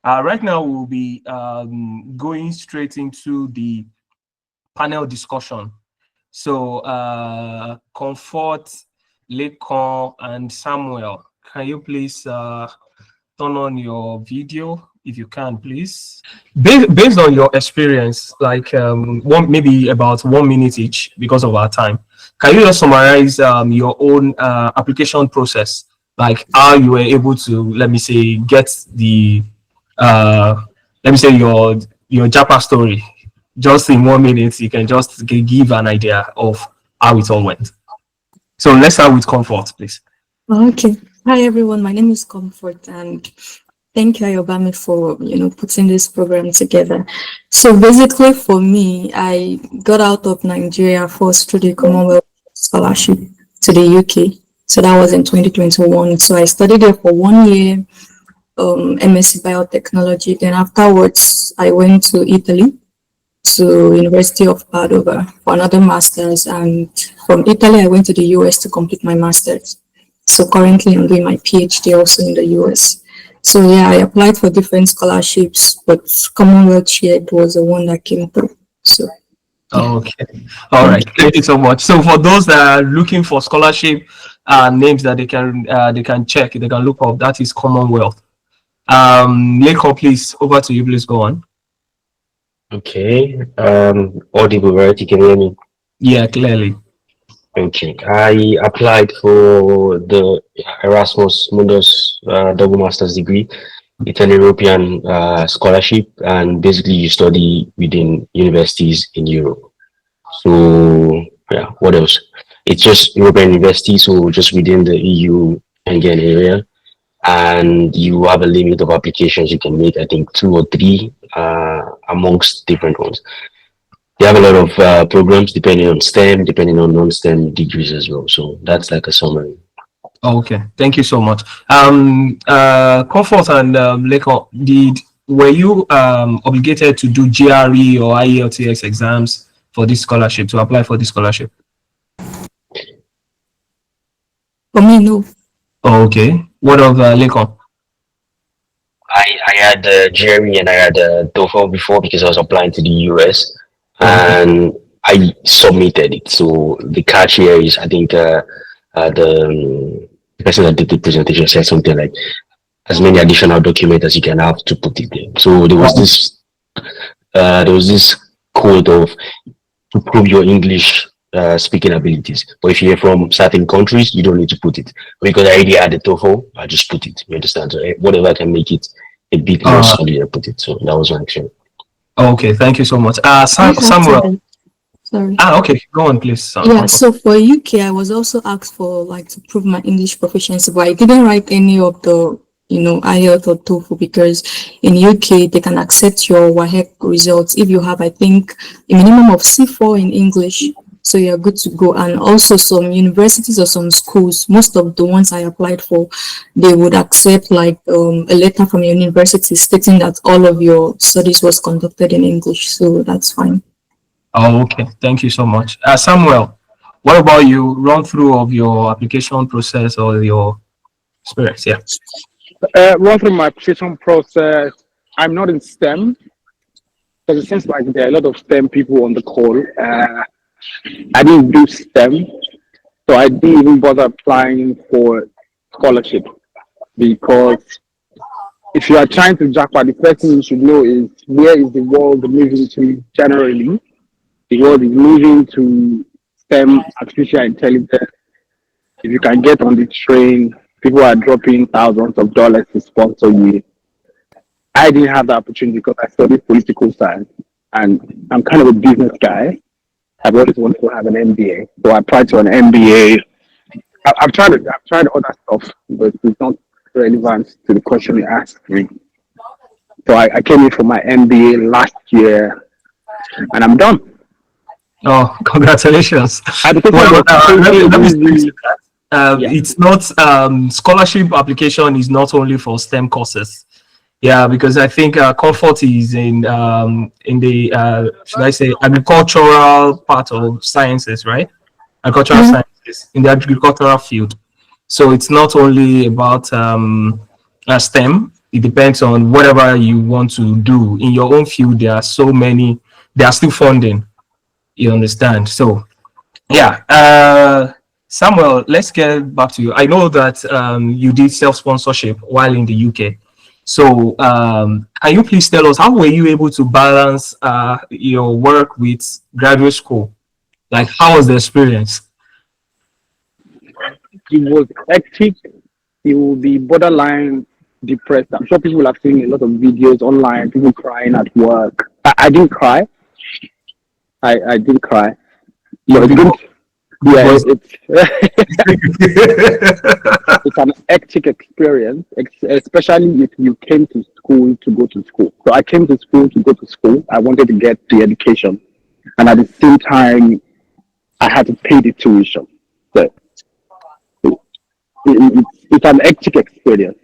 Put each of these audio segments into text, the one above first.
Right now, we'll be going straight into the panel discussion. So, Comfort, Lekon, and Samuel, can you please turn on your video if you can, please? Based on your experience, like maybe about 1 minute each because of our time, can you just summarize your own application process, like how you were able to, let me say, get the let me say your Japa story, just in 1 minute? You can just give an idea of how it all went. So let's start with Comfort, please. Okay. Hi everyone. My name is Comfort, and thank you, Ayobami, for putting this program together. So basically, for me, I got out of Nigeria first through the Commonwealth Scholarship to the UK. So that was in 2021. So I studied there for 1 year, MSc Biotechnology. Then afterwards, I went to Italy, to University of Padova for another master's, and from Italy I went to the US to complete my master's. So currently I'm doing my PhD also in the US. So yeah, I applied for different scholarships, but Commonwealth Shared was the one that came through. So yeah. Okay, all right, thank you so much. So for those that are looking for scholarship names that they can check, they can look up, that is Commonwealth. Leko, please, over to you. Please go on. Okay. Audible, right? You can hear me? Yeah, clearly. Okay. I applied for the Erasmus Mundus double master's degree. It's an European scholarship, and basically you study within universities in Europe. So yeah, what else? It's just European university, so just within the EU Schengen area, and you have a limit of applications you can make. I think 2 or 3 amongst different ones. They have a lot of programs depending on STEM, depending on non-STEM degrees as well. So that's like a summary. Okay, thank you so much. Comfort and Leko, were you obligated to do GRE or IELTS exams for this scholarship, to apply for this scholarship? for me, no. Okay, what of Leko? I had GRE and I had TOEFL before because I was applying to the US, and I submitted it. So the catch here is, I think the person that did the presentation said something like, as many additional documents as you can have to put it there. So there was this code of to prove your English speaking abilities. But if you're from certain countries, you don't need to put it. Because I already had the TOEFL, I just put it. You understand? So whatever I can make it a bit more solid, I put it. So that was my action. Okay, thank you so much. Samuel. Sorry. Okay, go on, please. Yeah, so for UK, I was also asked for to prove my English proficiency, but I didn't write any of the IELTS or TOEFL, because in UK they can accept your WAEC results if you have, I think, a minimum of C4 in English. So you're good to go. And also some universities or some schools, most of the ones I applied for, they would accept a letter from your university stating that all of your studies was conducted in English. So that's fine. Oh, okay. Thank you so much. Samuel, what about you? Run through of your application process or your experience. Yeah. Run through my application process. I'm not in STEM, because it seems like there are a lot of STEM people on the call. I didn't do STEM, so I didn't even bother applying for scholarship, because if you are trying to Japa, the first thing you should know is, where is the world moving to generally? The world is moving to STEM, artificial intelligence. If you can get on the train, people are dropping thousands of dollars to sponsor you. I didn't have the opportunity because I studied political science, and I'm kind of a business guy. I've always wanted to have an MBA, so I applied to an MBA. I've tried other stuff, but it's not relevant to the question you asked me. So I came in for my MBA last year, and I'm done. Oh, congratulations! It's not scholarship application is not only for STEM courses. Yeah, because I think Comfort is in the should I say agricultural part of sciences, right? Agricultural sciences, in the agricultural field. So it's not only about STEM. it depends on whatever you want to do in your own field. There are so many, they are still funding, you understand? So yeah, Samuel, let's get back to you. I know that you did self-sponsorship while in the UK. So can you please tell us, how were you able to balance your work with graduate school? Like, how was the experience? It was hectic. You will be borderline depressed. I'm sure people have seen a lot of videos online, people crying at work. I didn't cry. I didn't cry. But it's good. Yeah, it's an hectic experience, especially if you came to school to go to school. So I came to school to go to school. I wanted to get the education, and at the same time, I had to pay the tuition. So it's an hectic experience.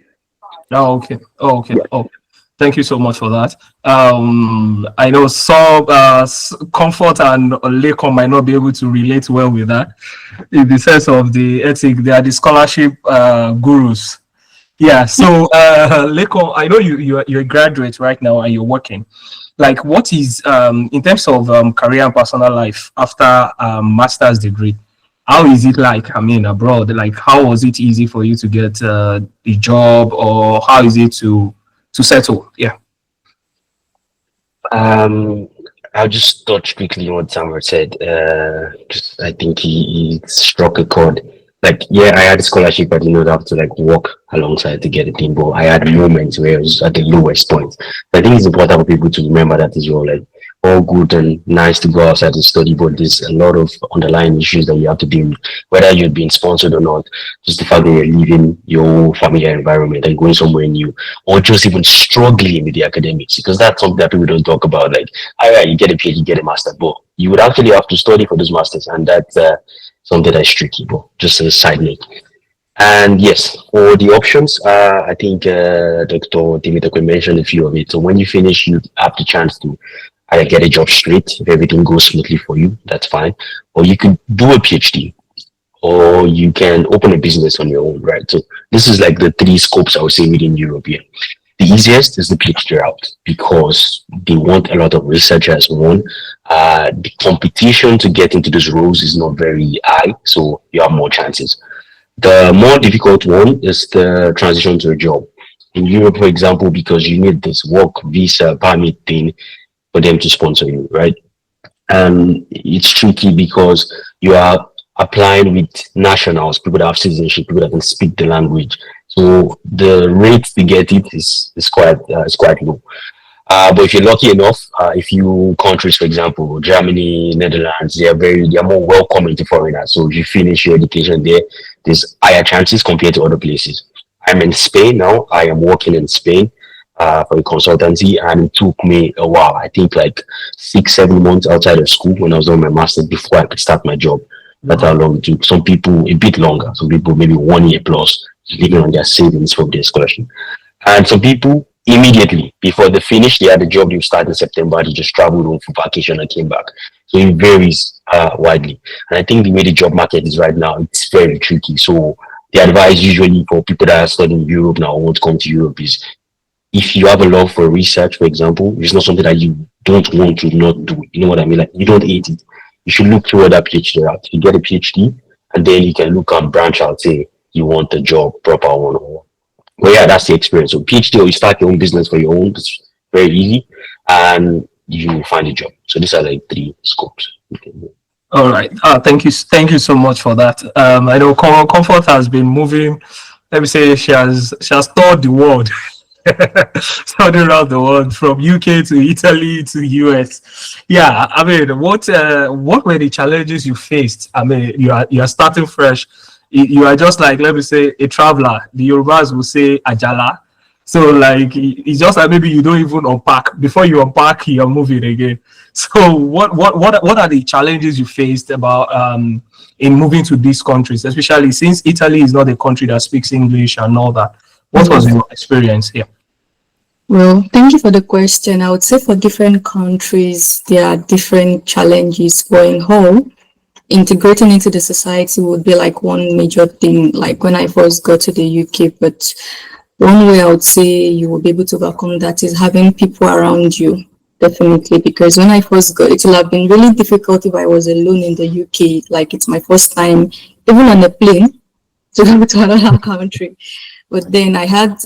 Oh, okay. Oh, okay. Yeah. Oh, thank you so much for that. I know some Comfort and Lekon might not be able to relate well with that, in the sense of the ethic. They are the scholarship gurus. Yeah. So, Lekon, I know you're a graduate right now and you're working. Like, what is in terms of career and personal life after master's degree? How is it like? I mean, abroad. Like, how was it easy for you to get the job, or how is it to settle? Yeah. I'll just touch quickly on what Samuel said. Just I think he struck a chord. Like, yeah, I had a scholarship, but have to like work alongside to get a thing. But I had moments where I was at the lowest point. I think it's important for people to remember that as well. Like, all good and nice to go outside and study, but there's a lot of underlying issues that you have to deal with, whether you're being sponsored or not. Just the fact that you're leaving your familiar environment and going somewhere new, or just even struggling with the academics, because that's something that people don't talk about. Like, all right, you get a PhD, you get a master, but you would actually have to study for those masters, and that's something that's tricky. But just as a side note. And yes, for the options, I think Dr. Dimitri mentioned a few of it. So when you finish, you have the chance to either get a job straight if everything goes smoothly for you, that's fine. Or you could do a PhD, or you can open a business on your own, right? So this is like the three scopes I would say within European. The easiest is the PhD route because they want a lot of researchers. One, the competition to get into those roles is not very high, so you have more chances. The more difficult one is the transition to a job. In Europe, for example, because you need this work visa permit thing for them to sponsor you, right? And it's tricky because you are applying with nationals, people that have citizenship, people that can speak the language. So the rate to get it is quite low. But if you're lucky enough, a few countries, for example, Germany, Netherlands, they are more welcoming to foreigners. So if you finish your education there, there's higher chances compared to other places. I'm in Spain now. I am working in Spain for a consultancy, and it took me a while. I think like 6, 7 months outside of school when I was on my master's before I could start my job. That's how long it took. Some people a bit longer. Some people maybe 1 year plus, living on their savings from their scholarship. And some people immediately before they finish, they had a job. They started in September. They just traveled home for vacation and came back. So it varies widely. And I think the way the job market is right now, it's very tricky. So the advice usually for people that are studying in Europe now or want to come to Europe is, if you have a love for research, for example, it's not something that you don't want to not do. You know what I mean? Like, you don't hate it. You should look toward that PhD route. You get a PhD, and then you can look and branch out, say you want a job, proper one. But yeah, that's the experience. So PhD, or you start your own business for your own, it's very easy, and you find a job. So these are like three scopes. All right. Thank you so much for that. I know Comfort has been moving. Let me say she has toured the world, studied around the world from UK to Italy to US. Yeah, I mean, what were the challenges you faced? I mean, you are starting fresh. You are just like, let me say, a traveler. The Yorubas will say ajala. So like, it's just like maybe you don't even unpack. Before you unpack, you're moving again. So what are the challenges you faced about in moving to these countries, especially since Italy is not a country that speaks English and all that? What was your experience here? Well, thank you for the question. I would say for different countries, there are different challenges going home. Integrating into the society would be like one major thing, like when I first got to the UK. But one way I would say you will be able to overcome that is having people around you. Definitely, because when I first got, it would have been really difficult if I was alone in the UK. Like it's my first time, even on a plane, to go to another country. But then I had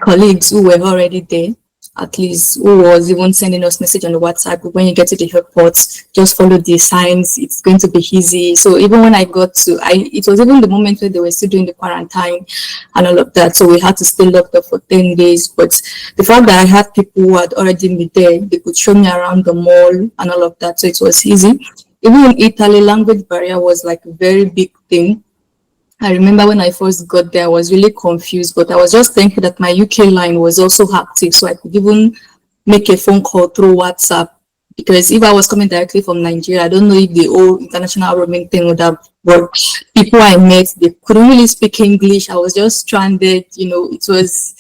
colleagues who were already there, at least who was even sending us message on the WhatsApp. When you get to the airport, just follow the signs. It's going to be easy. So even when I got to, it was even the moment where they were still doing the quarantine and all of that. So we had to stay locked up for 10 days. But the fact that I had people who had already been there, they could show me around the mall and all of that. So it was easy. Even in Italy, language barrier was like a very big thing. I remember when I first got there, I was really confused, but I was just thankful that my UK line was also active, so I could even make a phone call through WhatsApp. Because if I was coming directly from Nigeria, I don't know if the whole international roaming thing would have worked. People I met, they couldn't really speak English. I was just stranded, it was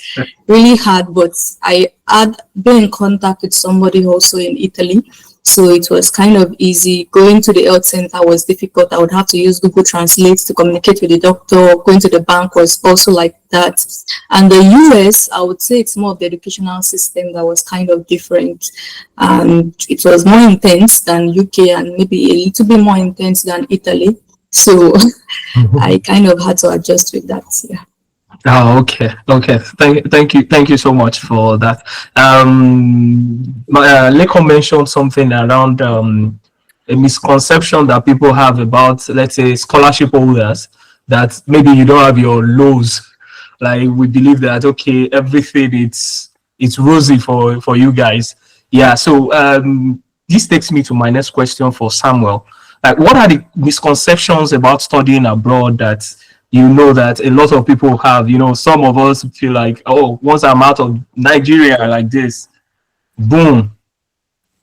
really hard, but I had been in contact with somebody also in Italy. So it was kind of easy. Going to the health center was difficult. I would have to use Google Translate to communicate with the doctor. Going to the bank was also like that. And the US, I would say it's more of the educational system that was kind of different. And it was more intense than UK and maybe a little bit more intense than Italy. So I kind of had to adjust with that. Yeah. Oh, okay. Thank you so much for that. Leko mentioned something around a misconception that people have about, let's say, scholarship holders, that maybe you don't have your lows. Like we believe that okay, everything it's rosy for you guys. Yeah. So this takes me to my next question for Samuel. Like, what are the misconceptions about studying abroad that that a lot of people have? Some of us feel like, oh, once I'm out of Nigeria like this, boom,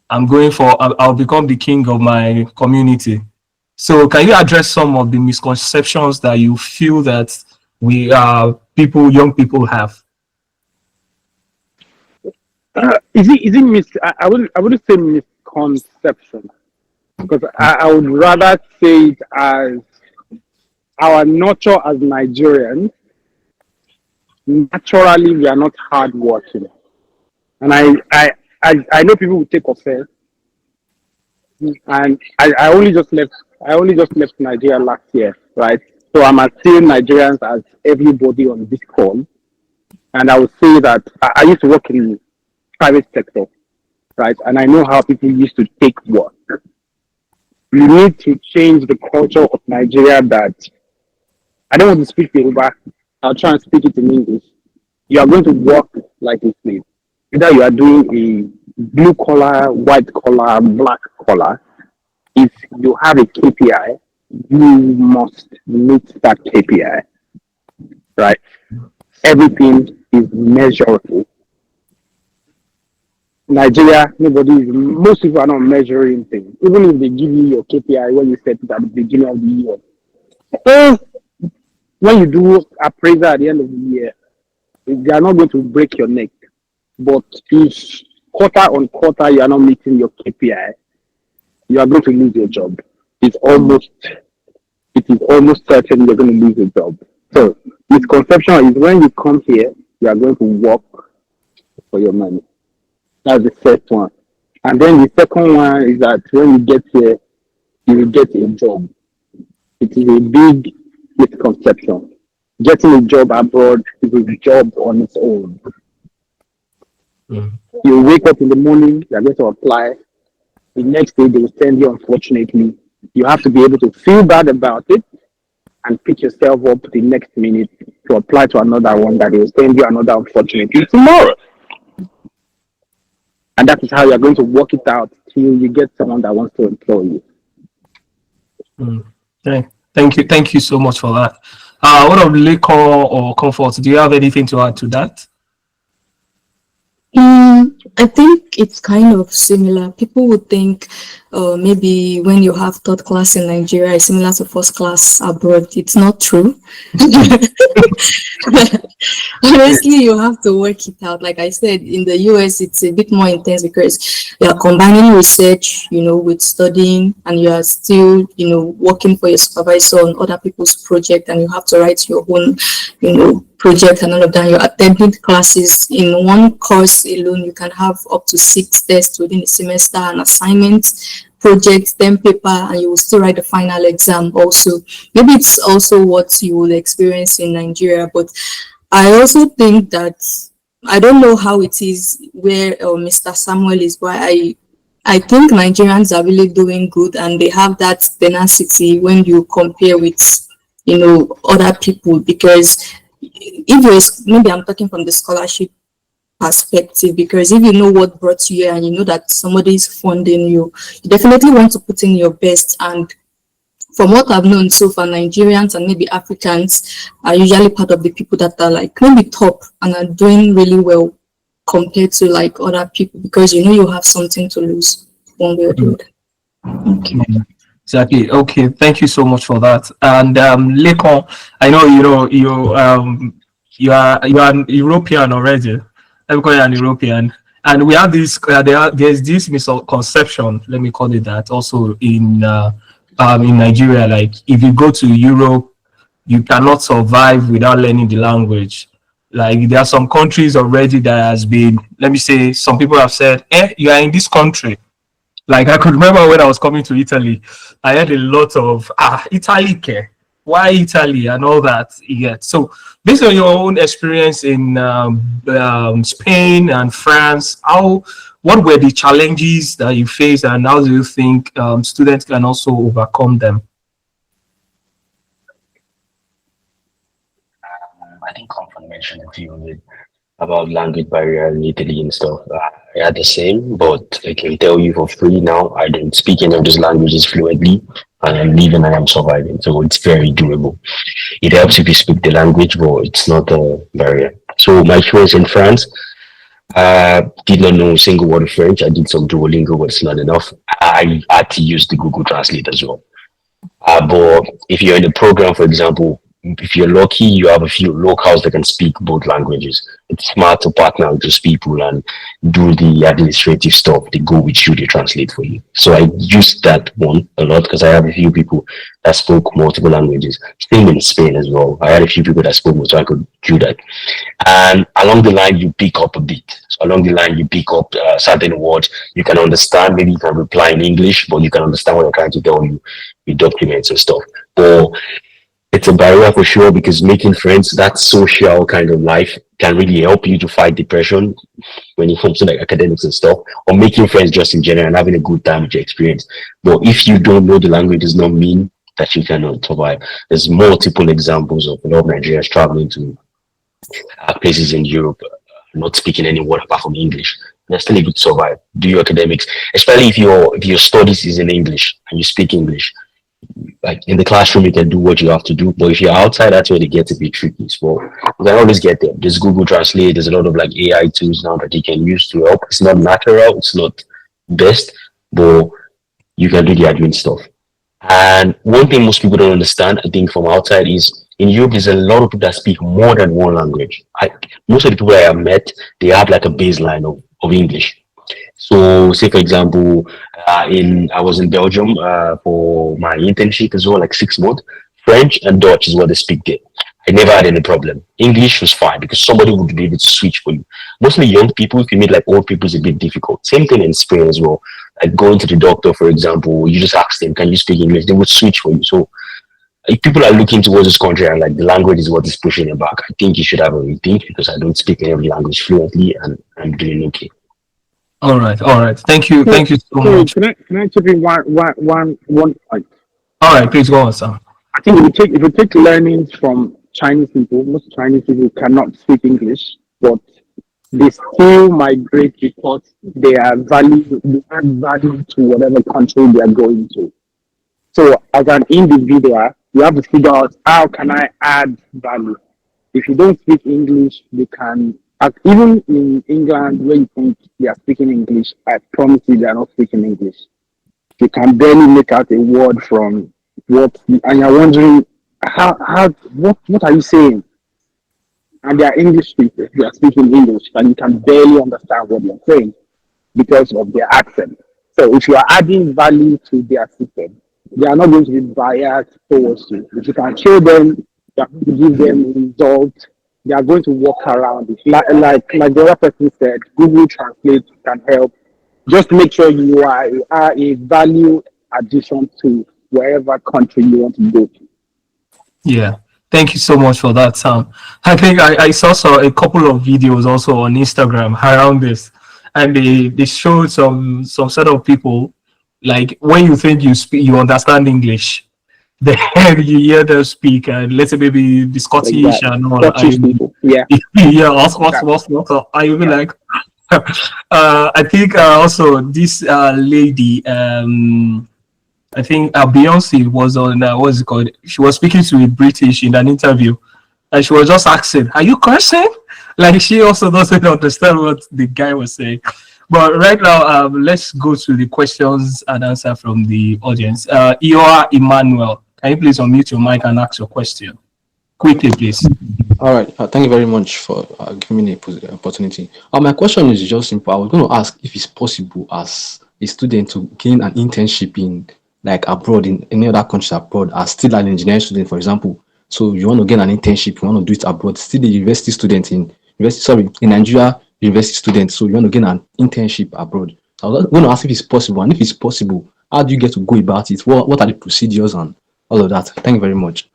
I'll become the king of my community. So can you address some of the misconceptions that you feel that young people have? Is it I wouldn't say misconception, because I would rather say it as our nature as Nigerians. Naturally, we are not hardworking, and I know people will take offense. And I only just left Nigeria last year, right? So I'm as same Nigerians as everybody on this call, and I would say that I used to work in private sector, right? And I know how people used to take work. We need to change the culture of Nigeria. That I don't want to speak Yoruba. I'll try and speak it in English. You are going to work like a slave. Either you are doing a blue collar, white collar, black collar. If you have a KPI, you must meet that KPI, right? Everything is measurable. Nigeria, most people are not measuring things. Even if they give you your KPI when you set it at the beginning of the year, when you do appraisal at the end of the year, they are not going to break your neck. But if quarter on quarter you are not meeting your KPI, you are going to lose your job. It is almost certain you're going to lose your job. So misconception is when you come here, you are going to work for your money. That's the first one. And then the second one is that when you get here, you will get a job. It is a big misconception. Getting a job abroad is a job on its own. You wake up in the morning, you are going to apply. The next day, they will send you, unfortunately. You have to be able to feel bad about it and pick yourself up the next minute to apply to another one that they will send you another, unfortunately, tomorrow. And that is how you're going to work it out till you get someone that wants to employ you. Okay. Thank you so much for that. What of Leko or Comfort? Do you have anything to add to that? I think it's kind of similar. People would think maybe when you have third class in Nigeria, it's similar to first class abroad. It's not true. Honestly, you have to work it out. Like I said, in the US, it's a bit more intense because you are combining research, with studying, and you are still, working for your supervisor on other people's project, and you have to write your own, project and all of that. You're attending classes. In one course alone, you can have up to 6 tests within a semester, an assignment, project, then paper, and you will still write the final exam also. Maybe it's also what you will experience in Nigeria, but I also think that I don't know how it is where Mr. Samuel is, but I think Nigerians are really doing good, and they have that tenacity when you compare with other people. Because if maybe I'm talking from the scholarship perspective, because if you know what brought you here and you know that somebody is funding you, you definitely want to put in your best. And from what I've known so far, Nigerians and maybe Africans are usually part of the people that are like maybe top and are doing really well compared to like other people, because you have something to lose one way or the other. Okay. Exactly. Okay. Thank you so much for that. And Lekon, I know you are an European already. Because you're an European, and we have this. There's this misconception. Let me call it that. Also in Nigeria, like if you go to Europe, you cannot survive without learning the language. Like there are some countries already that has been. Let me say, some people have said, you are in this country. Like I could remember when I was coming to Italy, I had a lot of Italy care. Why Italy and all that. Yeah. So based on your own experience in Spain and France, what were the challenges that you faced, and how do you think students can also overcome them? I think Comfort mentioned a few of it about language barrier in Italy and stuff. I had the same, but I can tell you for free now, I don't speak any of those languages fluently, and I'm living and I'm surviving. So it's very doable. It helps if you speak the language, but it's not a barrier. So my experience in France, did not know a single word of French. I did some Duolingo, but it's not enough. I had to use the Google Translate as well. But if you're in a program, for example, if you're lucky, you have a few locals that can speak both languages. It's smart to partner with those people and do the administrative stuff. They go with you, they translate for you. So I used that one a lot because I have a few people that spoke multiple languages. Same in Spain as well. I had a few people that spoke, so I could do that. And along the line, you pick up a bit. So along the line, you pick up certain words you can understand. Maybe you can reply in English, but you can understand what I'm trying to tell you with documents and stuff. Or it's a barrier for sure, because making friends, that social kind of life, can really help you to fight depression when it comes to like academics and stuff, or making friends just in general and having a good time with your experience. But if you don't know the language, does not mean that you cannot survive. There's multiple examples of a lot of Nigerians traveling to places in Europe, not speaking any word apart from English. They're still able to survive, do your academics, especially if your studies is in English and you speak English. Like in the classroom, you can do what you have to do, but if you're outside, that's where they get a bit tricky. So you can always get there. There's Google Translate. There's a lot of like AI tools now that you can use to help. It's not natural. It's not best, but you can do the admin stuff. And one thing most people don't understand, I think, from outside is in Europe, there's a lot of people that speak more than one language. Most of the people I have met, they have like a baseline of English. So, say for example, I was in Belgium for my internship as well, like 6 months. French and Dutch is what they speak there. I never had any problem. English was fine because somebody would be able to switch for you. Mostly young people, if you meet like old people, it's a bit difficult. Same thing in Spain as well. Like going to the doctor, for example, you just ask them, can you speak English? They would switch for you. So if people are looking towards this country and like the language is what is pushing them back, I think you should have a rethink, because I don't speak any language fluently and I'm doing okay. All right. Thank you so much. Can I chip in one point? All right, please go on, Sam. I think if you take learnings from Chinese people, most Chinese people cannot speak English, but they still migrate because they add value to whatever country they are going to. So as an individual, you have to figure out, how can I add value? If you don't speak English, you can, even in England, where you think they are speaking English, I promise you they are not speaking English. You can barely make out a word from and you're wondering, what are you saying? And they are English speakers, they are speaking English, and you can barely understand what they're saying because of their accent. So if you are adding value to their system, they are not going to be biased towards you. If you can show them, you are going to give them results they are going to work around it. Like the other person said, Google Translate can help. Just make sure you are a value addition to wherever country you want to go to. Yeah. Thank you so much for that, Sam. I think I saw a couple of videos also on Instagram around this, and they showed some set of people, like when you think you understand English, then you hear them speak, and let's say maybe the Scottish Exactly. and all. Scottish people. Yeah. Yeah, That, what. I will be yeah. like, I think also this lady, I think Beyonce was on what's it called? She was speaking to a British in an interview, and she was just asking, "Are you cursing?" Like she also doesn't understand what the guy was saying. But right now, let's go to the questions and answer from the audience. Ioa Emmanuel, can you please unmute your mic and ask your question quickly, please? All right. Thank you very much for giving me the opportunity. My question is just simple. I was going to ask if it's possible as a student to gain an internship in like abroad in any other country abroad as still an engineering student, for example. So you want to gain an internship, you want to do it abroad, still a university student in Nigeria, university student. So you want to gain an internship abroad. I was going to ask if it's possible, and if it's possible, how do you get to go about it? What are the procedures and all of that? Thank you very much.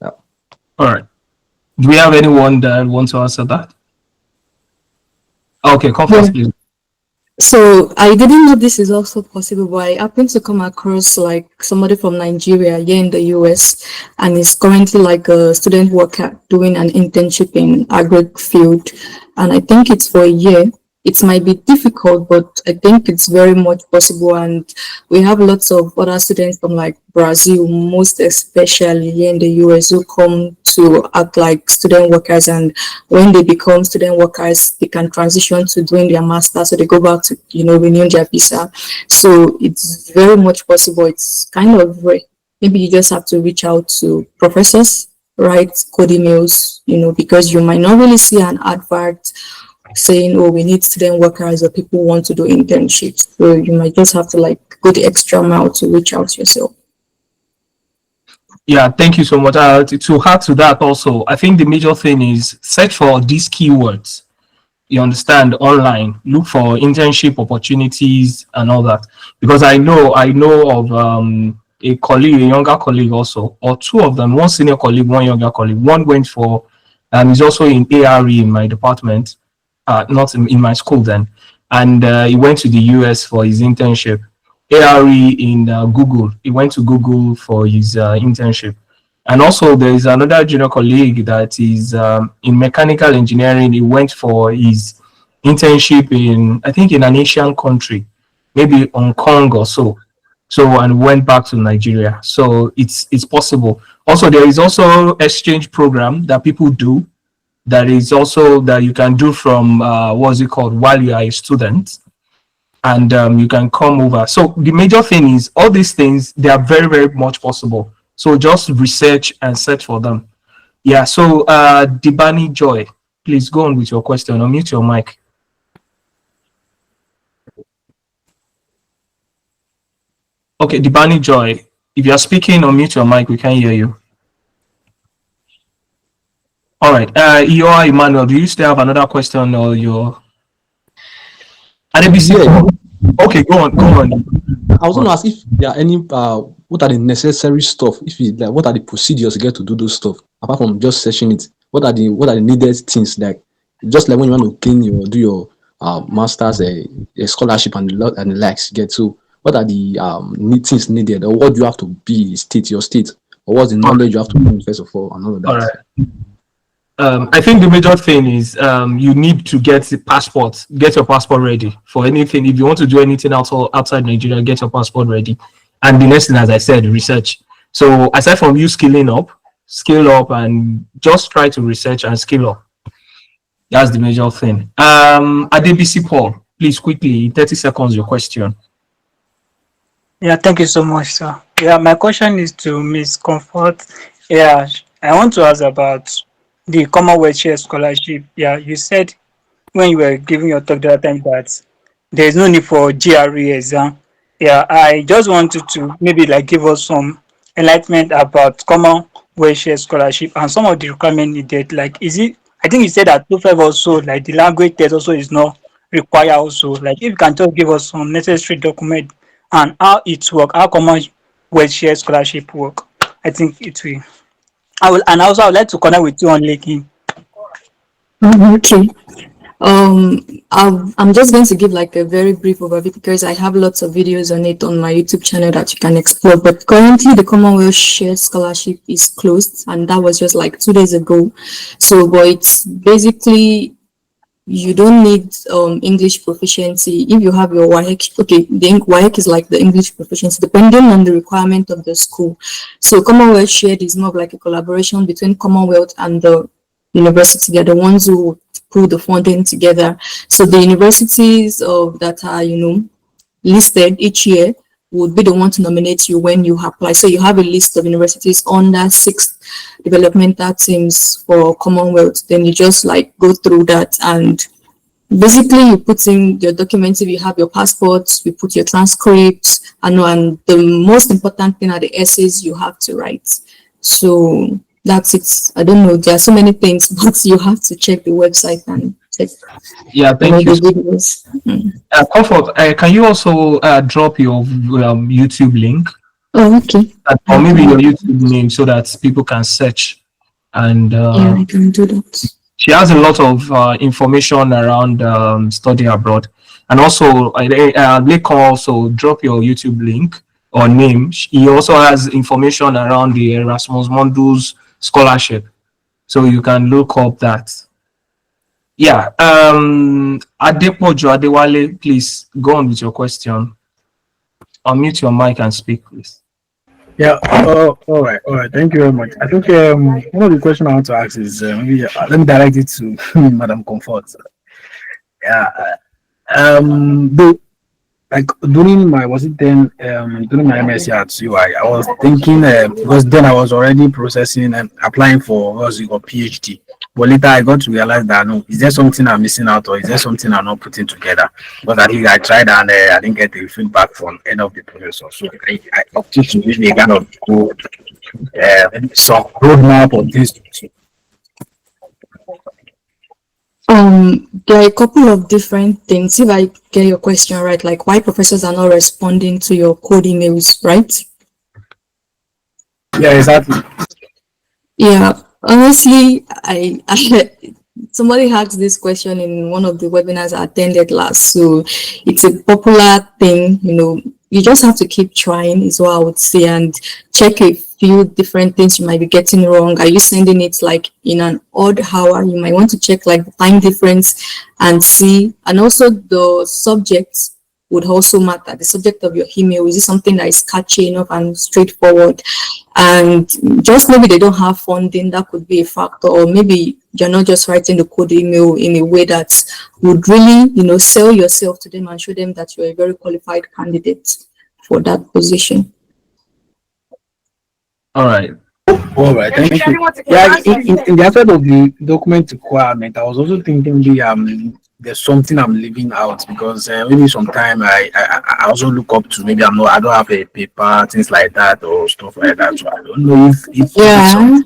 All right. Do we have anyone that wants to answer that? Okay, come first, please. So I didn't know this is also possible, but I happened to come across like somebody from Nigeria here in the US, and is currently like a student worker doing an internship in agri field, and I think it's for a year. It might be difficult, but I think it's very much possible. And we have lots of other students from like Brazil, most especially here in the US, who come to act like student workers. And when they become student workers, they can transition to doing their master. So they go back to, renew their visa. So it's very much possible. It's kind of rare. Maybe you just have to reach out to professors, write code emails, because you might not really see an advert saying, oh, we need student workers or people who want to do internships. So you might just have to like go the extra mile to reach out yourself. Yeah, thank you so much. To add to that also, I think the major thing is search for these keywords. You understand, online, look for internship opportunities and all that. Because I know of a colleague, a younger colleague also, or two of them, one senior colleague, one younger colleague. One went for, he's also in ARE in my department, not in my school then. And he went to the US for his internship. ARE in Google. He went to Google for his internship. And also there is another junior colleague that is in mechanical engineering. He went for his internship in, I think in an Asian country, maybe Hong Kong or so. And went back to Nigeria. So it's possible. Also, there is also exchange program that people do. That is also that you can do from, what's it called, while you are a student. And you can come over. So the major thing is all these things, they are very, very much possible. So just research and search for them. Yeah, so Dibani Joy, please go on with your question. Unmute your mic. Okay, Dibani Joy, if you're speaking, unmute your mic. We can't hear you. All right, Ioa Emmanuel, do you still have another question or your... Yeah. Okay, go on. I was going to ask if there are any, what are the necessary stuff? What are the procedures you get to do those stuff apart from just searching it? What are the needed things, like just like when you want to do your masters, a scholarship and the likes get to? What are the things needed, or what do you have to be your state, or what's the knowledge you have to learn first of all, and all of that? All right. I think the major thing is you need to get the passport. Get your passport ready for anything. If you want to do anything outside Nigeria, get your passport ready. And the next thing, as I said, research. So aside from you skill up and just try to research and skill up. That's the major thing. Adebisi Paul, please quickly, 30 seconds, your question. Yeah, thank you so much, sir. Yeah, my question is to Ms. Comfort. Yeah, I want to ask about the Commonwealth Share Scholarship. Yeah, you said when you were giving your talk the other time that there is no need for GRE exam. Yeah, I just wanted to maybe like give us some enlightenment about Commonwealth Share Scholarship and some of the requirements needed. Like, is it I think you said that 2.5 also, like the language test also is not required also. Like if you can just give us some necessary document and how it work, how Commonwealth share scholarship work. I think it will. I will, and also I would like to connect with you on LinkedIn. Okay. I'm just going to give like a very brief overview because I have lots of videos on it on my YouTube channel that you can explore. But currently, the Commonwealth Shared Scholarship is closed, and that was just like 2 days ago. So, but it's basically you don't need English proficiency if you have your WAEC. Okay, the WAEC is like the English proficiency depending on the requirement of the school. So Commonwealth Shared is more of like a collaboration between Commonwealth and the university. They're the ones who put the funding together. So the universities that are listed each year would be the one to nominate you when you apply. So you have a list of universities under 6 developmental teams for Commonwealth. Then you just like go through that, and basically you put in your documents. If you have your passports, you put your transcripts, and the most important thing are the essays you have to write. So that's it. I don't know. There are so many things, but you have to check the website and check. Yeah, thank you. The videos. Comfort, can you also drop your YouTube link? Oh, okay. Or maybe your YouTube name so that people can search. And yeah, I can do that. She has a lot of information around study abroad. And also, Lake also drop your YouTube link or name. He also has information around the Erasmus Mundus scholarship. So you can look up that. Yeah. Adepojo Adewale, please go on with your question. Unmute your mic and speak, please. Yeah. All right. Thank you very much. I think one of the questions I want to ask is maybe let me direct it to Madam Comfort. Yeah. Like during my during my MSc at UI, I was thinking because then I was already processing and applying for PhD. But later I got to realize that no, is there something I'm missing out, or is there something I'm not putting together? Because I think I tried and I didn't get the feedback from end of the professor. So I opted to really kind of go some roadmap of this. There are a couple of different things. If I get your question right, like why professors are not responding to your code emails, right? Yeah, exactly. Yeah, honestly, I somebody asked this question in one of the webinars I attended last. So it's a popular thing, you just have to keep trying is what I would say, and check a few different things you might be getting wrong. Are you sending it like in an odd hour? You might want to check like the time difference and see, and also the subjects would also matter. The subject of your email, is it something that is catchy enough and straightforward? And just maybe they don't have funding, that could be a factor, or maybe you're not just writing the code email in a way that would really, sell yourself to them and show them that you're a very qualified candidate for that position. All right. Thank you. Yeah, in the aspect of the document requirement, I was also thinking there's something I'm leaving out, because maybe sometime I also look up to, maybe I don't have a paper, things like that or stuff like that. So I don't know if yeah.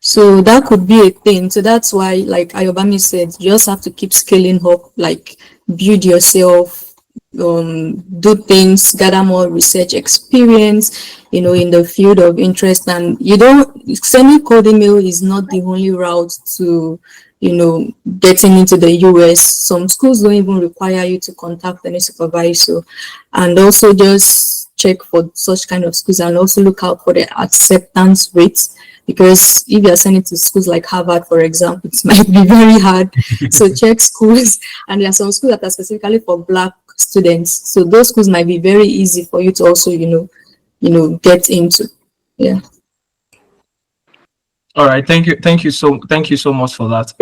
So that could be a thing. So that's why, like Ayobami said, you just have to keep scaling up, like build yourself, do things, gather more research experience, in the field of interest. And sending code email is not the only route to, getting into the US. Some schools don't even require you to contact any supervisor, and also just check for such kind of schools and also look out for the acceptance rates. Because if you're sending to schools like Harvard, for example, it might be very hard. So check schools, and there are some schools that are specifically for Black students. So those schools might be very easy for you to also, get into. Yeah. All right. Thank you so much for that.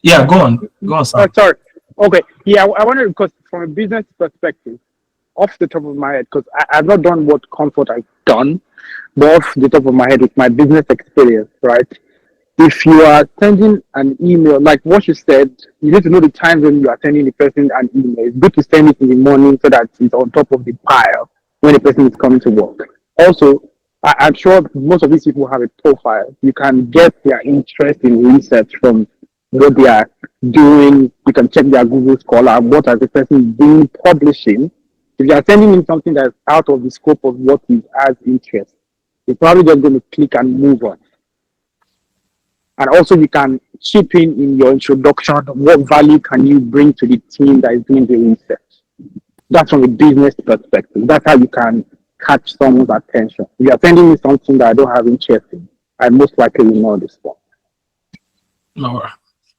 Yeah, go on, sir. Sorry. Okay. Yeah, I wanted, because from a business perspective, off the top of my head, because I've not done what Comfort has done, but off the top of my head with my business experience, right? If you are sending an email, like what you said, you need to know the time when you are sending the person an email. It's good to send it in the morning so that it's on top of the pile when the person is coming to work. Also, I'm sure most of these people have a profile. You can get their interest in research from what they are doing. You can check their Google Scholar, what has the person been publishing. If you are sending him something that's out of the scope of what he has interest, you're probably just going to click and move on. And also you can chip in your introduction. What value can you bring to the team that is doing the research? That's from a business perspective. That's how you can catch someone's attention. If you are sending me something that I don't have interest in, I most likely will not respond. All right.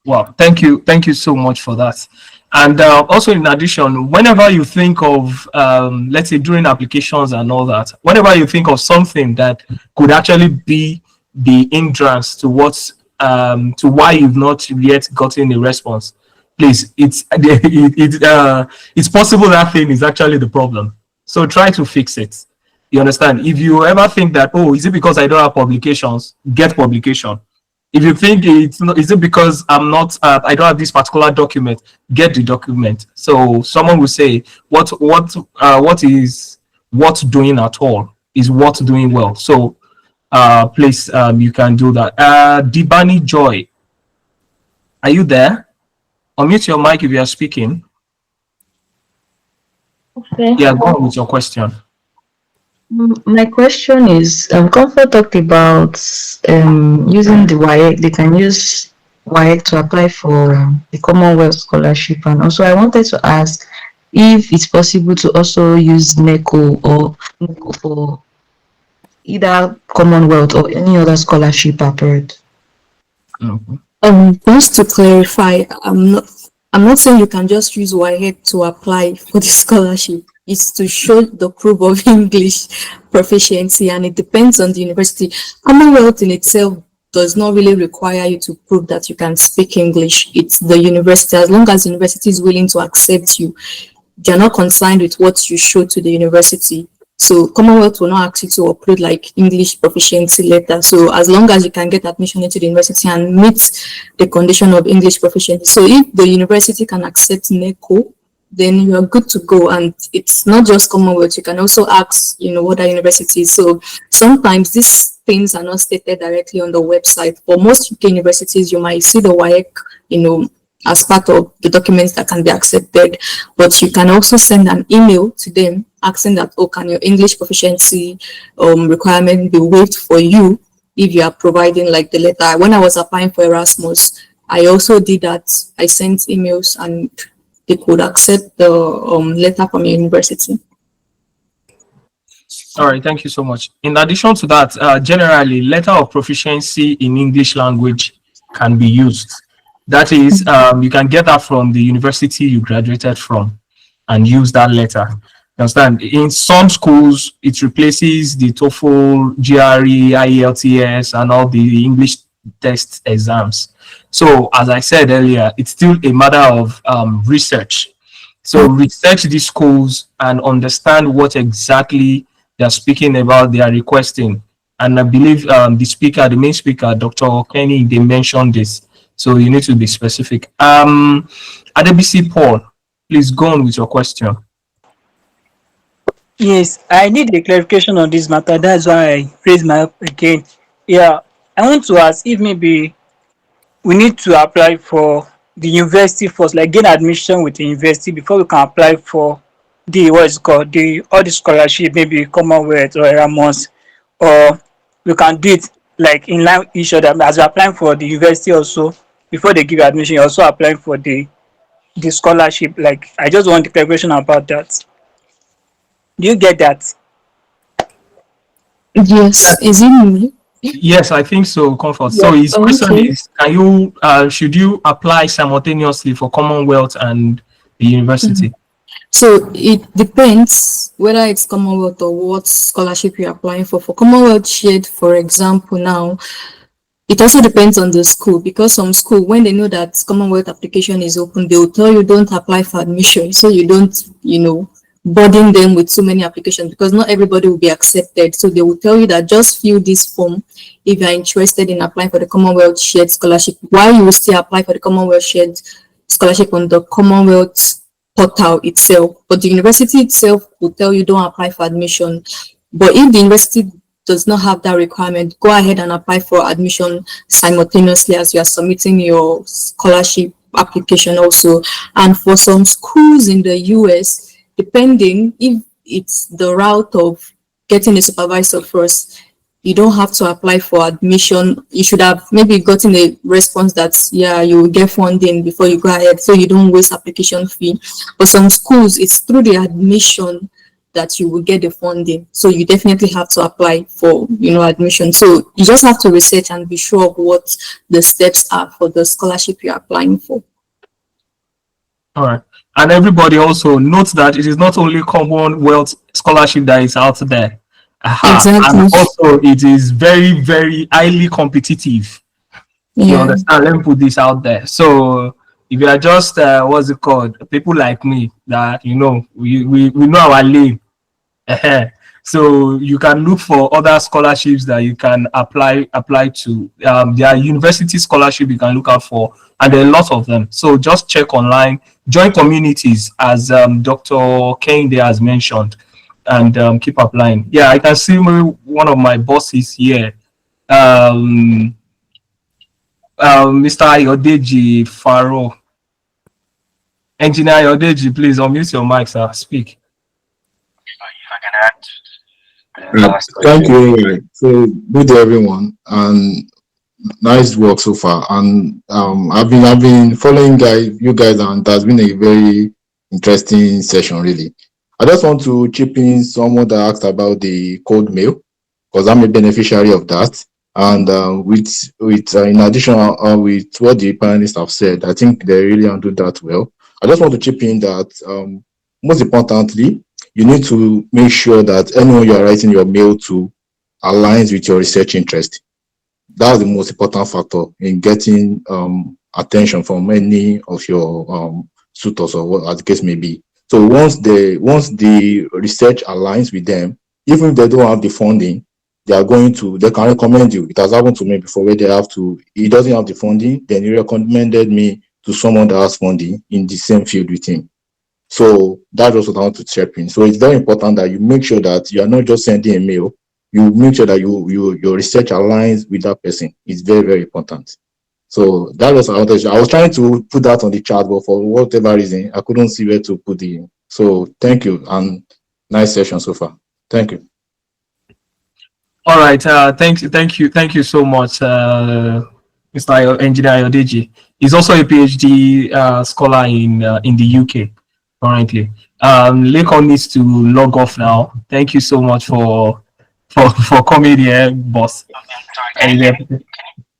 Well, thank you so much for that. And also, in addition, whenever you think of, let's say, during applications and all that, whenever you think of something that could actually be the hindrance to to why you've not yet gotten a response, please, it's possible that thing is actually the problem. So try to fix it. You understand? If you ever think that, oh, is it because I don't have publications? Get publication. If you think it's not, is it because I don't have this particular document? Get the document. So someone will say, what is what's doing at all is what's doing well. So please, you can do that. Dibani Joy, are you there? Unmute your mic if you are speaking. Okay. Yeah, go on with your question. My question is, Comfort talked about using the WAEC. They can use WAEC to apply for the Commonwealth Scholarship, and also I wanted to ask if it's possible to also use NECO or NECO for either Commonwealth or any other scholarship abroad. Just to clarify, I'm not saying you can just use WAEC to apply for the scholarship. It's to show the proof of English proficiency, and it depends on the university. Commonwealth in itself does not really require you to prove that you can speak English. It's the university. As long as the university is willing to accept you, they're not concerned with what you show to the university. So Commonwealth will not ask you to upload like English proficiency letter. So as long as you can get admission into the university and meet the condition of English proficiency. So if the university can accept NECO, then you're good to go. And it's not just Commonwealth, you can also ask, other universities. So sometimes these things are not stated directly on the website. For most UK universities, you might see the WAEC, as part of the documents that can be accepted, but you can also send an email to them asking that, oh, can your English proficiency requirement be waived for you if you are providing like the letter. When I was applying for Erasmus, I also did that. I sent emails and they could accept the letter from your university. All right, thank you so much. In addition to that, generally, letter of proficiency in English language can be used. That is, you can get that from the university you graduated from and use that letter. You understand? In some schools, it replaces the TOEFL, GRE, IELTS, and all the English test exams. So, as I said earlier, it's still a matter of research. So, research these schools and understand what exactly they're speaking about, they are requesting. And I believe the main speaker, Dr. Kenny, they mentioned this. So you need to be specific. Adebisi Paul, please go on with your question. Yes, I need a clarification on this matter. That's why I raised my up again. Yeah, I want to ask if maybe we need to apply for the university first, like gain admission with the university before we can apply for the all the scholarship, maybe Commonwealth or Erasmus, or we can do it like in line with each other as we're applying for the university also. Before they give you admission, you're also applying for the scholarship. Like, I just want the clarification about that. Do you get that? Yes, is it me? Yes, I think so, Comfort. Yeah. So his question Okay. is, should you apply simultaneously for Commonwealth and the university? So it depends whether it's Commonwealth or what scholarship you're applying for. For Commonwealth shared, for example, now, it also depends on the school, because some school, when they know that Commonwealth application is open, they will tell you don't apply for admission, so you don't, burden them with so many applications, because not everybody will be accepted. So they will tell you that just fill this form if you are interested in applying for the Commonwealth shared scholarship, while you will still apply for the Commonwealth shared scholarship on the Commonwealth portal itself. But the university itself will tell you don't apply for admission. But if the university does not have that requirement, go ahead and apply for admission simultaneously as you are submitting your scholarship application also. And for some schools in the US, depending if it's the route of getting a supervisor first, you don't have to apply for admission. You should have maybe gotten a response that, yeah, you will get funding before you go ahead, so you don't waste application fee. But some schools, it's through the admission that you will get the funding. So you definitely have to apply for, admission. So you just have to research and be sure of what the steps are for the scholarship you're applying for. All right. And everybody also notes that it is not only Commonwealth scholarship that is out there. Exactly. And also it is very, very highly competitive. Yeah. You understand? Let me put this out there. So if you are just what's it called, people like me that we know our lane. So you can look for other scholarships that you can apply to. There are university scholarship you can look out for, and there are lots of them. So just check online, join communities, as Dr. Kehinde has mentioned, and keep applying. Yeah, I can see one of my bosses here, Mr. Ayodeji Faro. Engineer Ayodeji, please unmute your mic, sir. Speak. If I can add. Thank you. So good day, everyone, and nice work so far. And I've been following you guys, and that's been a very interesting session, really. I just want to chip in someone that asked about the cold mail, because I'm a beneficiary of that. And with in addition with what the panelists have said, I think they really handled that well. I just want to chip in that most importantly, you need to make sure that anyone you are writing your mail to aligns with your research interest. That's the most important factor in getting attention from any of your suitors, or what the case may be. So once the research aligns with them, even if they don't have the funding, they can recommend you. It has happened to me before, where he doesn't have the funding, then he recommended me to someone that has funding in the same field with him. So that's also what I want to chip in. So it's very important that you make sure that you are not just sending a mail. You make sure that your research aligns with that person. It's very, very important. So that was I was trying to put that on the chat, but for whatever reason, I couldn't see where to put it. So thank you, and nice session so far. Thank you. All right. Thank you so much, Mr. Engineer Ayodeji. He's also a PhD scholar in the UK currently. Lekon needs to log off now. Thank you so much for coming here, boss.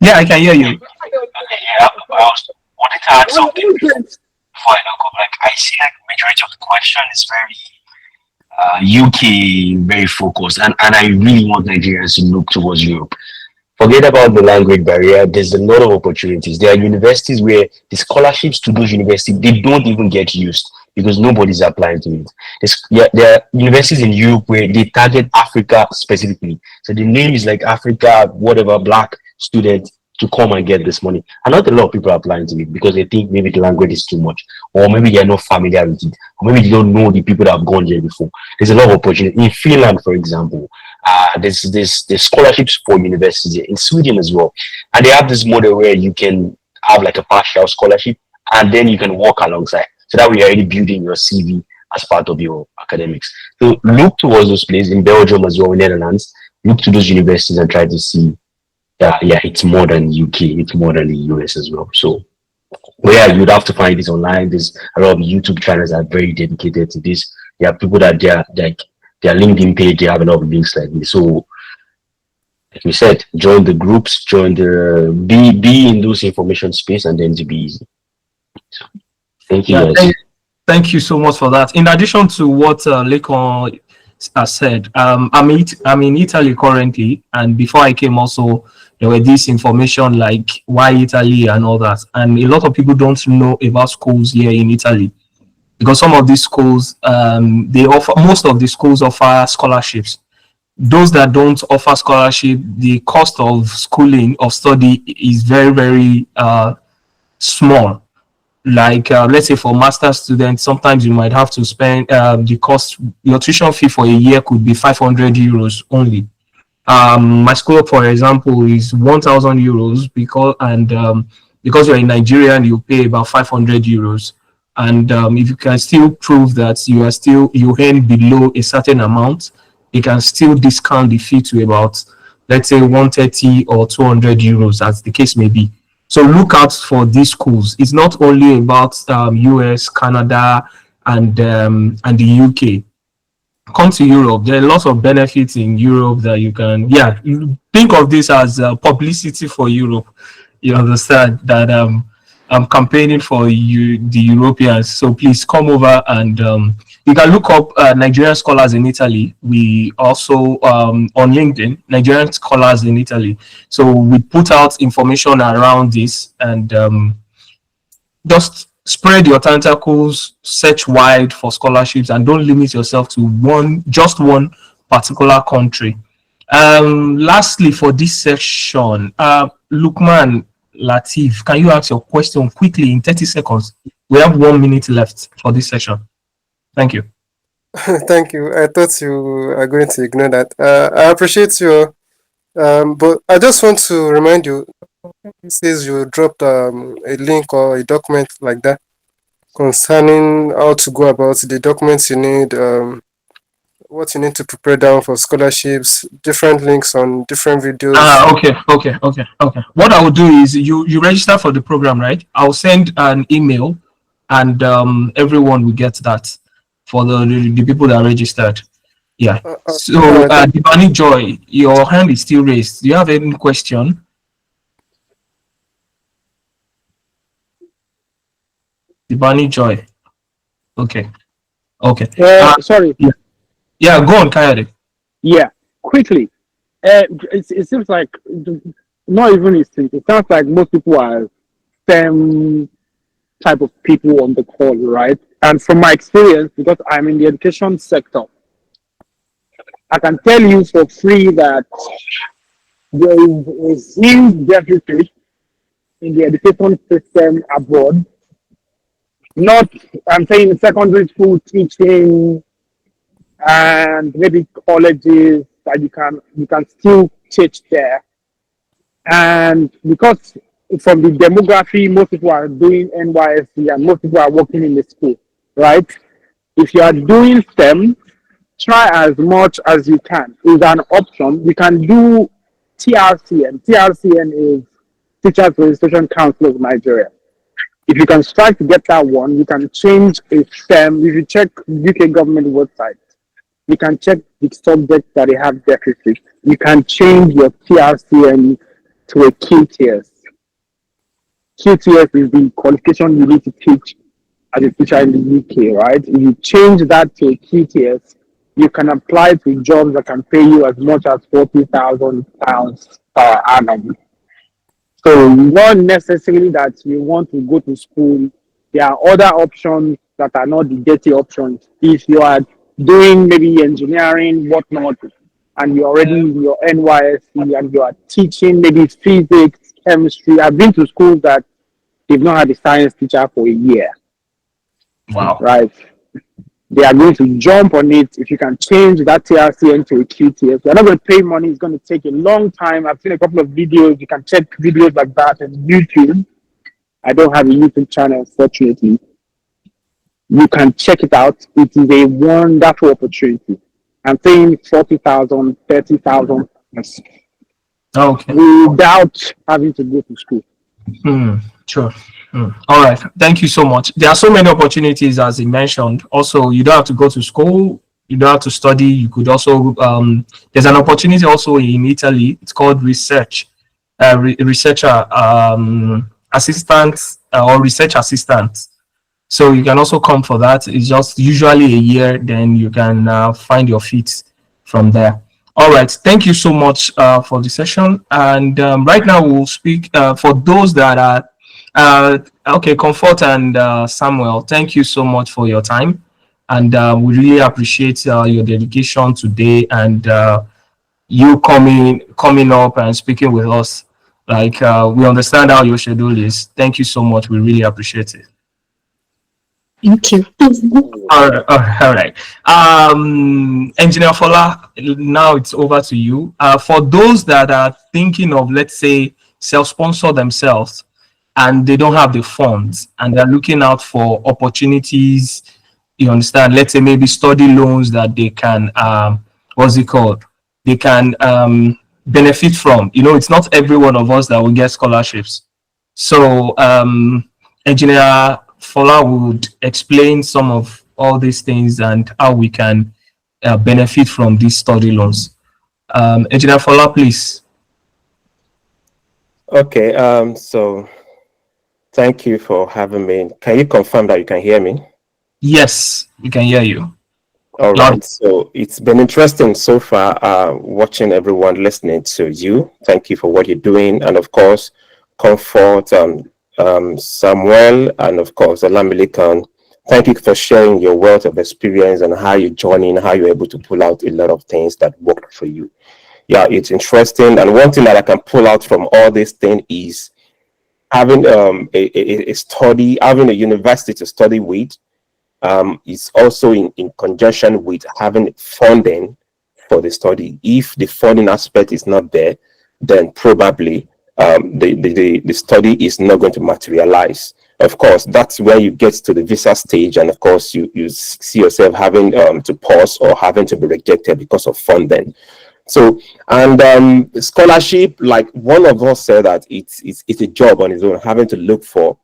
Yeah, I can hear you. Okay, yeah, I wanted to add something before I log off. Like, I see like majority of the question is very UK, very focused, and I really want Nigerians to look towards Europe. Forget about the language barrier. There's a lot of opportunities. There are universities where the scholarships to those universities, they don't even get used because nobody's applying to it. There are universities in Europe where they target Africa specifically. So the name is like Africa, whatever, black student to come and get this money. And not a lot of people are applying to it because they think maybe the language is too much, or maybe they're not familiar with it, or maybe they don't know the people that have gone there before. There's a lot of opportunity. In Finland, for example, there's scholarships for universities in Sweden as well. And they have this model where you can have like a partial scholarship and then you can work alongside. So that way you're already building your CV as part of your academics. So look towards those places in Belgium as well, in Netherlands. Look to those universities and try to see that, yeah, it's more than UK, it's more than the US as well. So, yeah, you'd have to find this online. There's a lot of YouTube channels that are very dedicated to this. There are people that their LinkedIn page, they have a lot of links like this. So, like we said, join the groups, be in those information space, and then to be easy. So, thank you guys. Thank you so much for that. In addition to what Lekon has said, I'm in Italy currently, and before I came also, there were this information like why Italy and all that. And a lot of people don't know about schools here in Italy, because some of these schools, most of the schools offer scholarships. Those that don't offer scholarship, the cost of schooling, of study is very, very small. Like let's say for master's students, sometimes you might have to spend your tuition fee for a year could be 500 euros only. My school, for example, is 1,000 euros because you're in Nigeria and you pay about 500 euros. And if you can still prove that you earn below a certain amount, you can still discount the fee to about, let's say, 130 or 200 euros, as the case may be. So look out for these schools. It's not only about US, Canada, and the UK. Come to Europe. There are lots of benefits in Europe that you can, you think of this as publicity for Europe. You understand that I'm campaigning for you, the Europeans. So please come over and you can look up Nigerian scholars in Italy. We also on LinkedIn, Nigerian scholars in Italy. So we put out information around this and just spread your tentacles, search wide for scholarships, and don't limit yourself to just one particular country. Lastly, for this section, Lukman Latif, can you ask your question quickly in 30 seconds? We have 1 minute left for this session. Thank you. Thank you. I thought you are going to ignore that. I appreciate your, but I just want to remind you, it says you dropped a link or a document like that concerning how to go about the documents you need, what you need to prepare down for scholarships, different links on different videos. Okay. What I will do is you register for the program, right? I'll send an email and everyone will get that for the people that are registered. Yeah. So Dibani Joy, your hand is still raised. Do you have any question? Dibani Joy. Okay. Sorry. Yeah, go on, Kayode. Yeah, quickly. It seems like not even instinct. It sounds like most people are STEM type of people on the call, right? And from my experience, because I'm in the education sector, I can tell you for free that there is a huge deficit in the education system abroad. Not, I'm saying secondary school teaching and maybe colleges that you can still teach there. And because from the demography, most people are doing NYSC and most people are working in the school, right? If you are doing STEM, try as much as you can. It's an option. You can do TRCN. TRCN is Teachers Registration Council of Nigeria. If you can strive to get that one, you can change a STEM. If you check UK government website, you can check the subjects that they have deficit. You can change your TRCN to a QTS. QTS is the qualification you need to teach as a teacher in the UK, right? If you change that to a QTS, you can apply to jobs that can pay you as much as £40,000 per annum. So not necessarily that you want to go to school. There are other options that are not the dirty options. If you are doing maybe engineering, whatnot, and you're already in your NYSC and you are teaching maybe physics, chemistry. I've been to schools that they've not had a science teacher for a year. Wow. Right. They are going to jump on it. If you can change that TRCN to a QTS, you're not going to pay money. It's going to take a long time. I've seen a couple of videos. You can check videos like that on YouTube. I don't have a YouTube channel, unfortunately. You can check it out. It is a wonderful opportunity. I'm saying 40,000, 30,000 without having to go to school. Sure. All right. Thank you so much. There are so many opportunities, as he mentioned. Also, you don't have to go to school. You don't have to study. You could also, there's an opportunity also in Italy. It's called researcher assistant or research assistant. So you can also come for that. It's just usually a year, then you can find your feet from there. All right. Thank you so much for the session. And right now we'll speak for those that are okay, Comfort and Samuel, thank you so much for your time. And we really appreciate your dedication today and you coming up and speaking with us. Like we understand how your schedule is. Thank you so much. We really appreciate it. Thank you. All right. Engineer Fola, now it's over to you. For those that are thinking of, let's say, self-sponsor themselves and they don't have the funds and they're looking out for opportunities, you understand, let's say maybe study loans that they can, what's it called? They can benefit from. It's not every one of us that will get scholarships. So Engineer Fola would explain some of all these things and how we can benefit from these study loans. Engineer Fola, please. Okay, so thank you for having me. Can you confirm that you can hear me? Yes, we can hear you. All right, so it's been interesting so far watching everyone listening to you. Thank you for what you're doing. And of course, Comfort, Samuel, and of course, Olamide. Thank you for sharing your wealth of experience and how you're joining, how you're able to pull out a lot of things that worked for you. Yeah, it's interesting. And one thing that I can pull out from all this thing is having a study, having a university to study with. Is also in conjunction with having funding for the study. If the funding aspect is not there, then probably the study is not going to materialize. Of course, that's where you get to the visa stage, and of course, you see yourself having to pause or having to be rejected because of funding. So, and scholarship, like one of us said that it's a job on its own, having to look for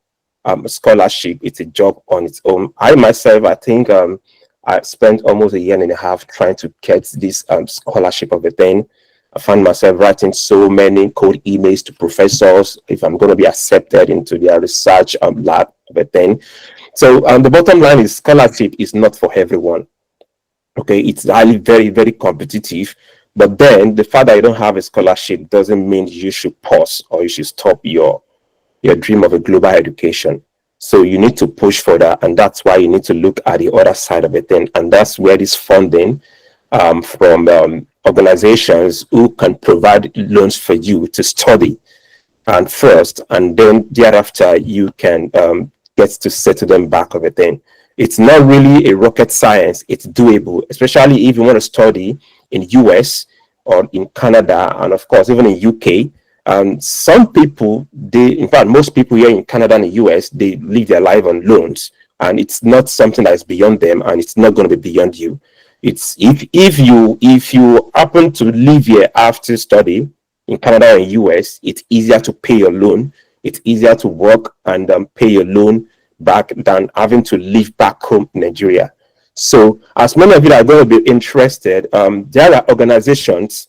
scholarship. It's a job on its own. I myself, I think I spent almost 1.5 years trying to get this scholarship of a thing. I found myself writing so many cold emails to professors if I'm going to be accepted into their research lab of a thing. So the bottom line is scholarship is not for everyone. Okay, it's highly very, very competitive. But then the fact that you don't have a scholarship doesn't mean you should pause or you should stop your dream of a global education. So you need to push for that, and that's why you need to look at the other side of it. And that's where this funding from organizations who can provide loans for you to study, and first, and then thereafter you can get to settle them back of a thing. It's not really a rocket science. It's doable, especially if you want to study in US or in Canada, and of course even in UK. Some people, in fact, most people here in Canada and the US, they live their life on loans, and it's not something that is beyond them, and it's not going to be beyond you. It's if you happen to live here after study in Canada and US, it's easier to pay your loan. It's easier to work and pay your loan back than having to live back home in Nigeria. So, as many of you are going to be interested, there are organizations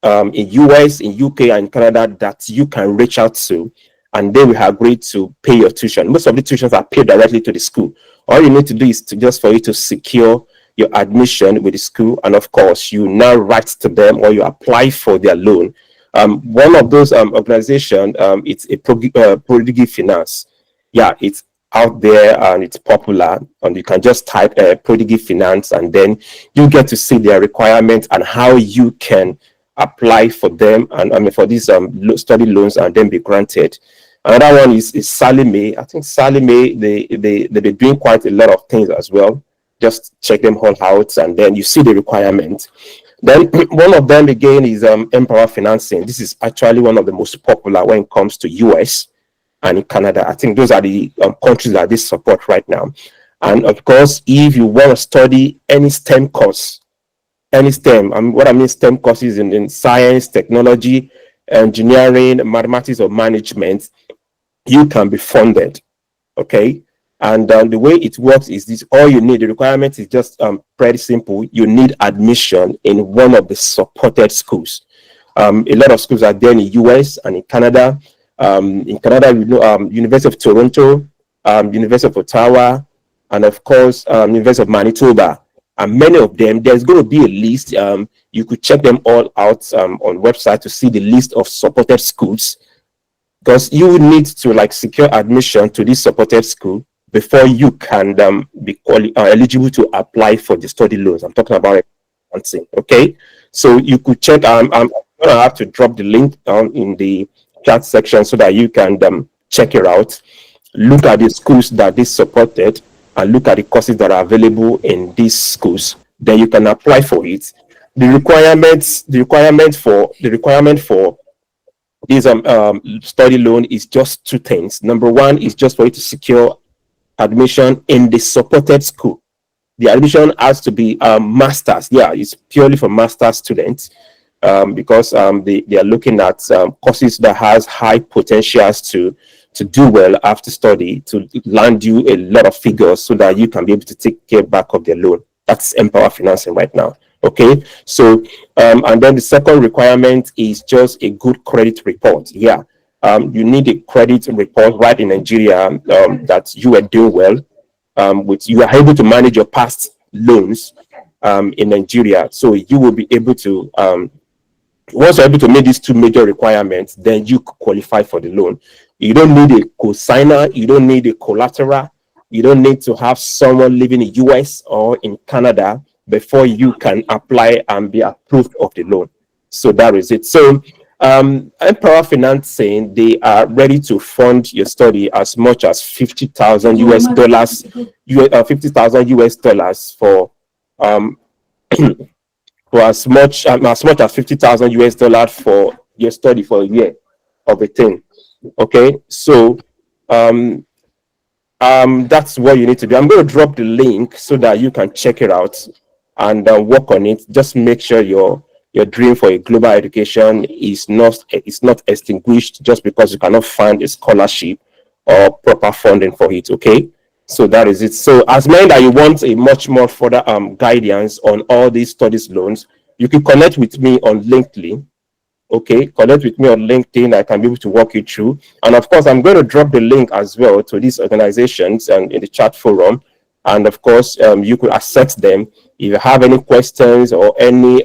in US, in UK, and Canada that you can reach out to, and they will agree to pay your tuition. Most of the tuitions are paid directly to the school. All you need to do is just for you to secure your admission with the school, and of course, you now write to them or you apply for their loan. One of those organizations, it's a Prodigy Finance. Yeah, it's out there and it's popular, and you can just type Prodigy Finance, and then you get to see their requirements and how you can apply for them, and for these study loans, and then be granted. Another one is Salime. I think Salime, they've been doing quite a lot of things as well. Just check them all out, and then you see the requirements. Then one of them again is Empower Financing. This is actually one of the most popular when it comes to US and in Canada. I think those are the countries that they support right now. And of course, if you want to study any STEM course, any STEM, what I mean STEM courses in science, technology, engineering, mathematics, or management, you can be funded. Okay. And the way it works is this: all you need, the requirement is just pretty simple. You need admission in one of the supported schools. A lot of schools are there in the US and in Canada. In Canada, University of Toronto, University of Ottawa, and of course, University of Manitoba. And many of them, there's going to be a list. You could check them all out on website to see the list of supported schools, because you need to secure admission to this supported school before you can be eligible to apply for the study loans. I'm talking about financing. Okay, so you could check. I'm going to have to drop the link in the chat section so that you can check it out. Look at the schools that they supported, and look at the courses that are available in these schools, then you can apply for it. The requirement for this study loan is just two things. Number one is just for you to secure admission in the supported school. The admission has to be masters. Yeah, it's purely for master's students, because they are looking at courses that has high potentials to do well after study, to land you a lot of figures so that you can be able to take care back of their loan. That's Empower Financing right now. Okay, so and then the second requirement is just a good credit report. Yeah, you need a credit report right in Nigeria that you are doing well, which you are able to manage your past loans in Nigeria. So you will be able to once you're able to meet these two major requirements, then you qualify for the loan. You don't need a co-signer, you don't need a collateral, you don't need to have someone living in US or in Canada before you can apply and be approved of the loan. So that is it. So Empower Financing, they are ready to fund your study as much as $50,000 US dollars for for as much as $50,000 US dollars for your study for a year of a thing. Okay, so that's what you need to do. I'm going to drop the link so that you can check it out and work on it. Just make sure your dream for a global education is not extinguished just because you cannot find a scholarship or proper funding for it. Okay, so that is it. So as many that you want a much more further guidance on all these studies loans, you can connect with me on LinkedIn. Okay, connect with me on LinkedIn. I can be able to walk you through. And of course, I'm going to drop the link as well to these organizations and in the chat forum. And of course, you could access them. If you have any questions or any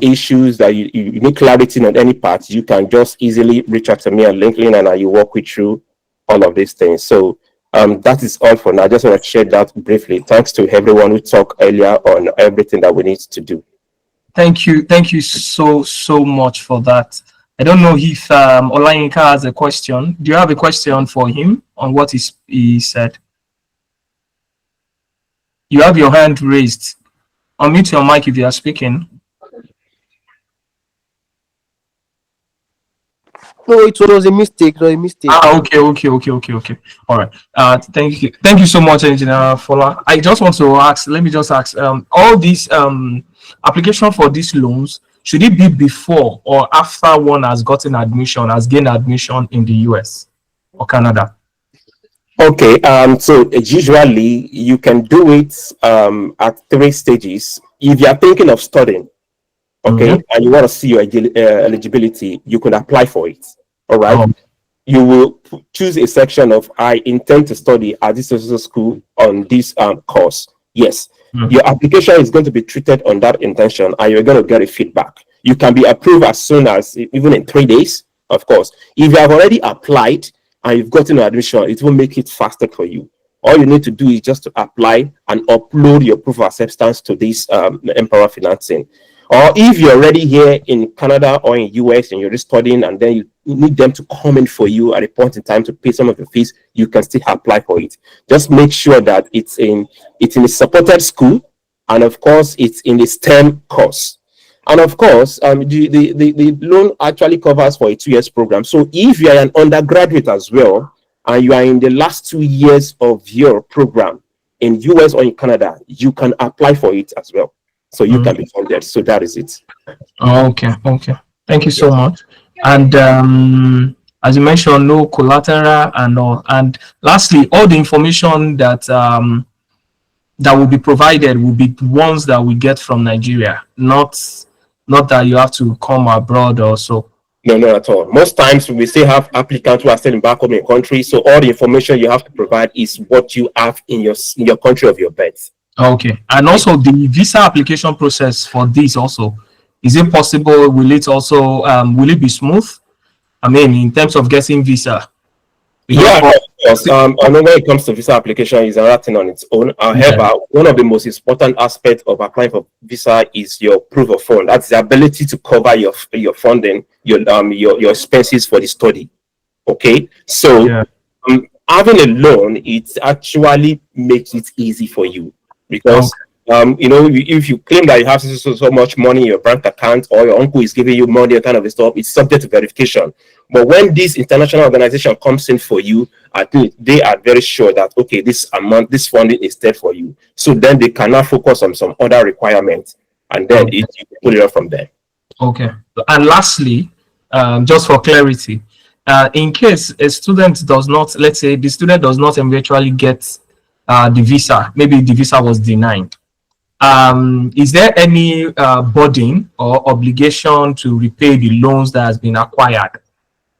issues that you need clarity on any part, you can just easily reach out to me on LinkedIn and I will walk you through all of these things. So that is all for now. I just want to share that briefly. Thanks to everyone who talked earlier on everything that we need to do. Thank you so much for that. I don't know if Olayinka has a question. Do you have a question for him on what he said? You have your hand raised. Unmute your mic if you are speaking. No, it was a mistake. No, a mistake. Okay. All right. Thank you so much, Engineer Fola. I just want to ask. Let me just ask. All these application for these loans, should it be before or after one has gained admission in the US or Canada? Okay. So usually you can do it at 3 stages. If you are thinking of studying, okay, and you want to see your eligibility, you can apply for it. All right. You will choose a section of I intend to study at this school on this course. Yes. Your application is going to be treated on that intention and you're going to get a feedback. You can be approved as soon as even in 3 days, of course. If you have already applied and you've gotten an admission, it will make it faster for you. All you need to do is just to apply and upload your proof of acceptance to this Empower Financing. Or if you're already here in Canada or in US and you're just studying and then you need them to come in for you at a point in time to pay some of the fees, you can still apply for it. Just make sure that it's in a supported school, and of course it's in the STEM course. And of course, the loan actually covers for a 2 years program. So if you are an undergraduate as well, and you are in the last 2 years of your program in US or in Canada, you can apply for it as well. So you can be funded. So that is it. Okay. Thank you so much. And as you mentioned, no collateral and all. And lastly, all the information that that will be provided will be ones that we get from Nigeria, not that you have to come abroad or so. No, not at all. Most times we still have applicants who are still back home in country. So all the information you have to provide is what you have in your country of your birth. Okay. And also the visa application process for this also, is it possible? Will it also will it be smooth? I mean, in terms of getting visa? Yeah, of course. I know when it comes to visa application, is another thing on its own. However, one of the most important aspects of applying for visa is your proof of fund. That's the ability to cover your funding, your expenses for the study. Okay, so having a loan, it actually makes it easy for you because if you claim that you have so much money in your bank account, or your uncle is giving you money or kind of stuff, it's subject to verification. But when this international organization comes in for you, I think they are very sure that, okay, this amount, this funding is there for you. So then they cannot focus on some other requirements, and then you pull it off from there. Okay. And lastly, just for clarity, in case a student does not, let's say the student does not eventually get the visa, maybe the visa was denied, is there any burden or obligation to repay the loans that has been acquired,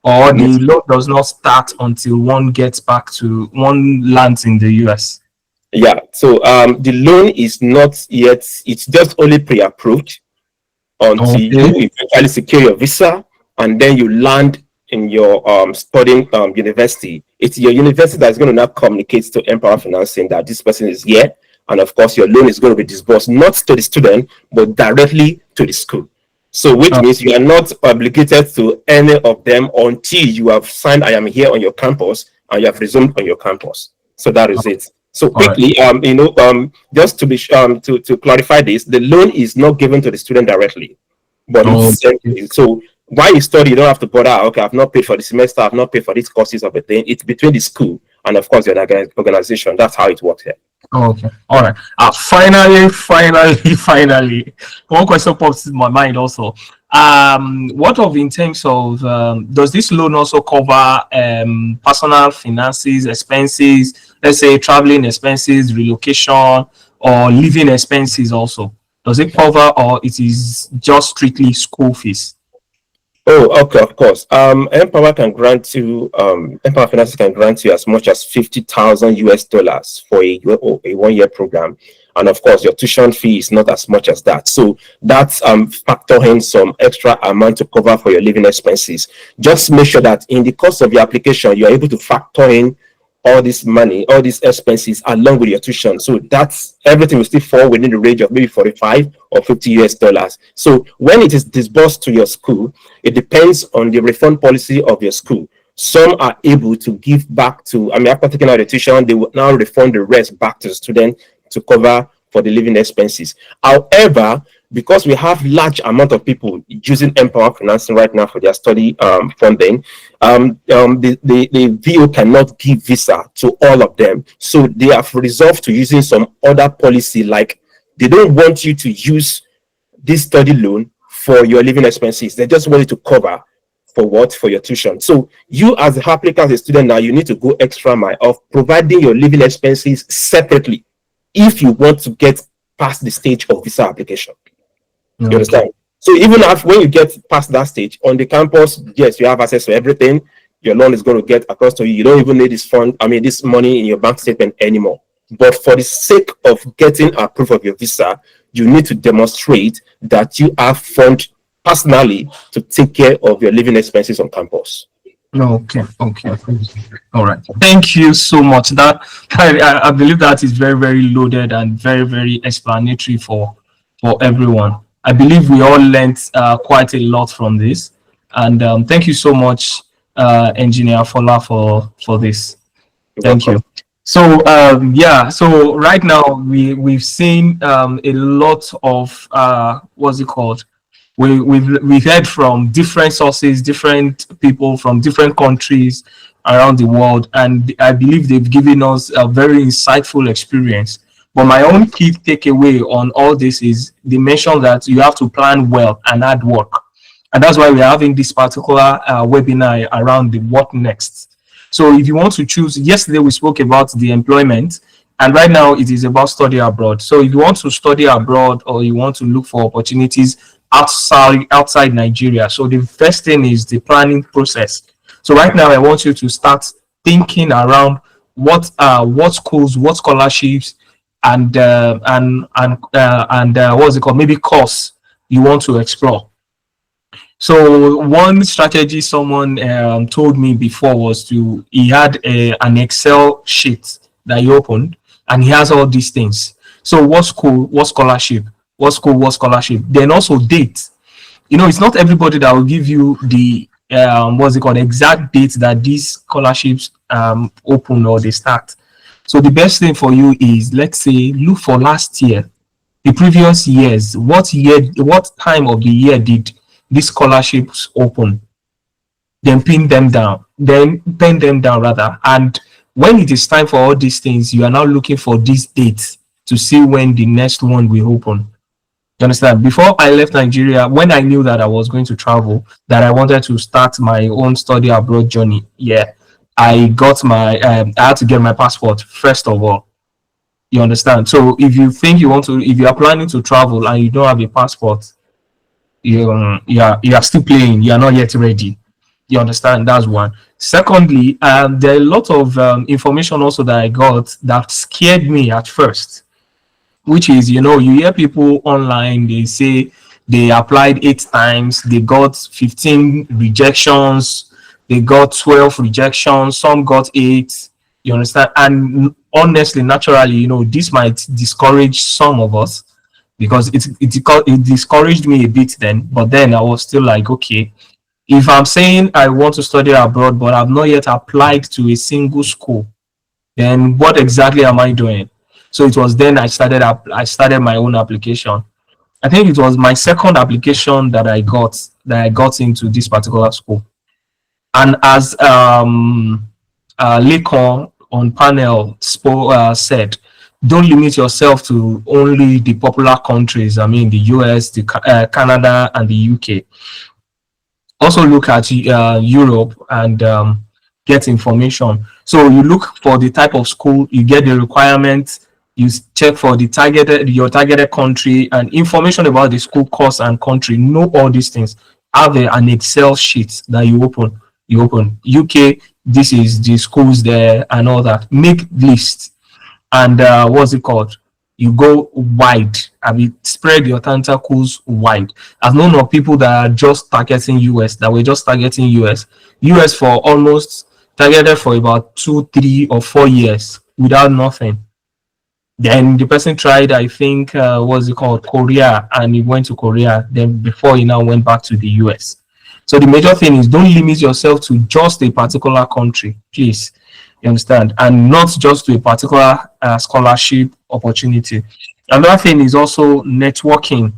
or the loan does not start until one lands in the US? Yeah, so the loan is not yet, it's just only pre-approved until you eventually secure your visa, and then you land in your studying university. It's your university that's going to now communicate to Empower Financing that this person is here, and of course your loan is going to be disbursed not to the student but directly to the school. So which means you are not obligated to any of them until you have signed I am here on your campus and you have resumed on your campus. So that is it. So quickly, just to be to clarify this, the loan is not given to the student directly, but so while you study, you don't have to bother. Okay, I've not paid for the semester, I've not paid for these courses of a thing. It's between the school and of course the organization. That's how it works here. Okay, all right. Finally, one question pops in my mind also. What of in terms of does this loan also cover personal finances, expenses, let's say traveling expenses, relocation, or living expenses also? Does it cover, or it is just strictly school fees? Oh, okay, of course. Empower can grant you, Empower Finances can grant you as much as $50,000 for a 1-year program, and of course, your tuition fee is not as much as that. So that's factor in some extra amount to cover for your living expenses. Just make sure that in the course of your application, you are able to factor in all this money, all these expenses along with your tuition. So that's everything will still fall within the range of maybe $45 or $50. So when it is disbursed to your school, it depends on the refund policy of your school. Some are able to give back to, after taking out the tuition, they will now refund the rest back to the student to cover for the living expenses. However, because we have large amount of people using Empower Financing right now for their study funding, the VO cannot give visa to all of them. So they have resolved to using some other policy, like they don't want you to use this study loan for your living expenses. They just want you to cover for what? For your tuition. So you as the applicant, a student now, you need to go extra mile of providing your living expenses separately if you want to get past the stage of visa application. You understand? So even when you get past that stage on the campus, yes, you have access to everything. Your loan is going to get across to you. You don't even need this money in your bank statement anymore. But for the sake of getting a proof of your visa, you need to demonstrate that you have funds personally to take care of your living expenses on campus. Okay. All right. Thank you so much. That I believe that is very, very loaded and very, very explanatory for everyone. I believe we all learned quite a lot from this, and thank you so much, Engineer Fola, for this. Thank you. So so right now we've seen a lot of what's it called? We've heard from different sources, different people from different countries around the world, and I believe they've given us a very insightful experience. But my own key takeaway on all this is they mentioned that you have to plan well and hard work. And that's why we're having this particular webinar around the what next. So if you want to choose, yesterday we spoke about the employment, and right now it is about study abroad. So if you want to study abroad or you want to look for opportunities outside Nigeria, so the first thing is the planning process. So right now I want you to start thinking around what schools, what scholarships, and what's it called, maybe course you want to explore. So one strategy someone told me before was he had an Excel sheet that he opened, and he has all these things. So what school, what scholarship, what school, what scholarship, then also date. It's not everybody that will give you the what's it called, exact date that these scholarships open or they start. So the best thing for you is, let's say, look for last year, the previous years, what time of the year did these scholarships open? Then pen them down, rather. And when it is time for all these things, you are now looking for these dates to see when the next one will open. You understand? Before I left Nigeria, when I knew that I was going to travel, that I wanted to start my own study abroad journey, I got my, I had to get my passport first of all. You understand? So if you think you want to, if you are planning to travel and you don't have a passport, you are still playing. You are not yet ready. You understand? That's one. Secondly, there are a lot of information also that I got that scared me at first, which is, you hear people online, they say they applied 8 times, they got 15 rejections, they got 12 rejections, some got 8. You understand? And honestly, naturally, this might discourage some of us, because it discouraged me a bit then. But then I was still like, okay, if I'm saying I want to study abroad, but I've not yet applied to a single school, then what exactly am I doing? So it was then I started my own application. I think it was my second application that I got into this particular school. And as Lekon on panel said, don't limit yourself to only the popular countries. I mean, the US, the Canada, and the UK. Also look at Europe and get information. So you look for the type of school, you get the requirements, you check for your targeted country and information about the school course and country. Know all these things. Have an Excel sheet that you open. UK, this is the schools there and all that. Make lists. And what's it called? You go wide. I mean, spread your tentacles wide. I've known of people that are just targeting US, that were just targeting US for almost targeted for about 2, 3, or 4 years without nothing. Then the person tried, I think, what's it called, Korea, and he went to Korea. Then before he now went back to the US. So the major thing is, don't limit yourself to just a particular country, please. You understand? And not just to a particular scholarship opportunity. Another thing is also networking.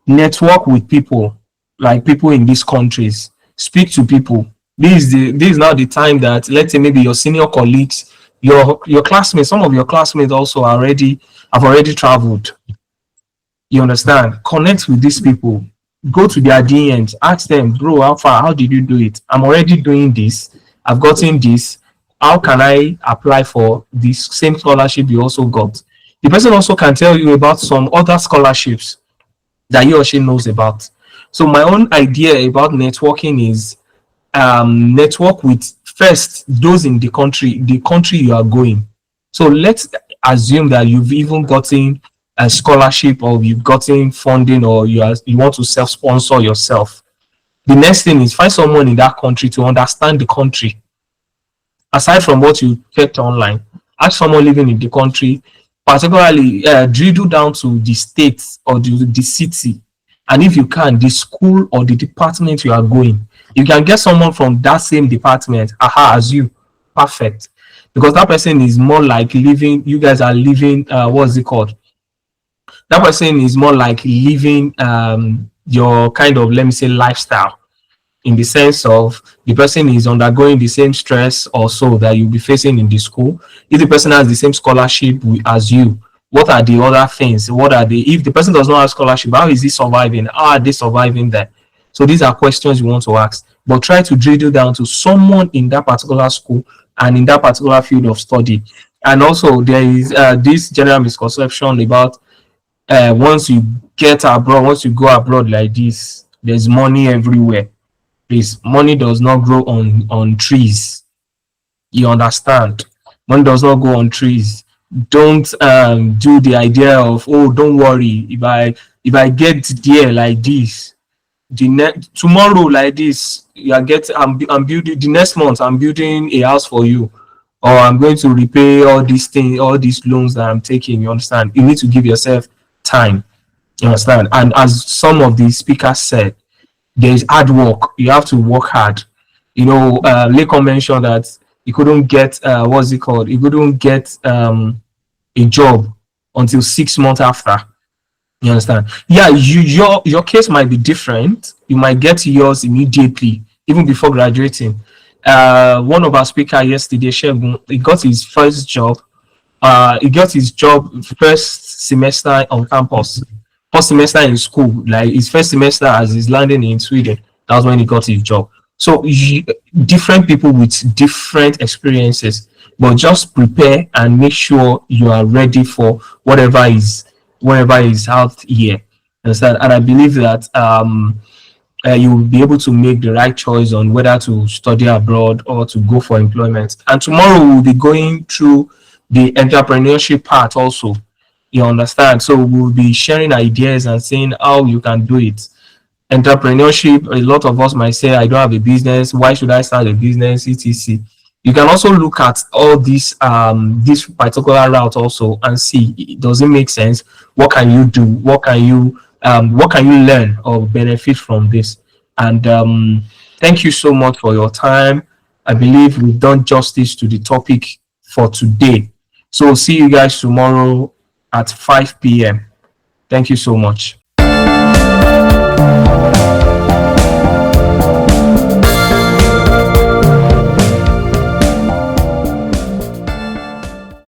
Network with people, like people in these countries. Speak to people. This is now the time that, let's say, maybe your senior colleagues, your classmates, some of your classmates also have already traveled. You understand? Connect with these people. Go to their DMs. Ask them, bro, how did you do it? I'm already doing this. I've gotten this. How can I apply for this same scholarship you also got? The person also can tell you about some other scholarships that he or she knows about. So my own idea about networking is network with first those in the country you are going. So let's assume that you've even gotten a scholarship, or you've gotten funding, or you want to self-sponsor yourself. The next thing is find someone in that country to understand the country. Aside from what you checked online, ask someone living in the country, particularly drill down to the states or the city, and if you can, the school or the department you are going. You can get someone from that same department as you. Perfect. Because that person is more like living, you guys are living, what's it called? That person is more like living your kind of, let me say, lifestyle, in the sense of the person is undergoing the same stress also that you'll be facing in the school. If the person has the same scholarship as you, what are the other things? If the person does not have scholarship, how is he surviving? How are they surviving there? So these are questions you want to ask, but try to drill down to someone in that particular school and in that particular field of study. And also there is this general misconception about once you go abroad like this, there's money everywhere. Please, money does not grow on trees. You understand? Money does not grow on trees. Don't do the idea of, oh, don't worry, if I get there like this, tomorrow like this, I'm building, the next month I'm building a house for you, or I'm going to repay all these things, all these loans that I'm taking. You understand? You need to give yourself time. You understand? And as some of the speakers said, there is hard work. You have to work hard. Lekon mentioned that he couldn't get what's it called? He couldn't get a job until 6 months after. You understand? Yeah, your case might be different. You might get yours immediately, even before graduating. One of our speakers yesterday, Shegun, he got his first job. He got his job first semester on campus, first semester in school, like his first semester as he's landing in Sweden. That was when he got his job. So different people with different experiences, but just prepare and make sure you are ready for whatever is out here. Understand? And I believe that you will be able to make the right choice on whether to study abroad or to go for employment. And tomorrow we'll be going through the entrepreneurship part also. You understand? So we'll be sharing ideas and saying how you can do it. Entrepreneurship, a lot of us might say, I don't have a business. Why should I start a business? etc. You can also look at all this particular route also and see, does it make sense? What can you do? What can you learn or benefit from this? And thank you so much for your time. I believe we've done justice to the topic for today. So we'll see you guys tomorrow at 5 p.m. Thank you so much.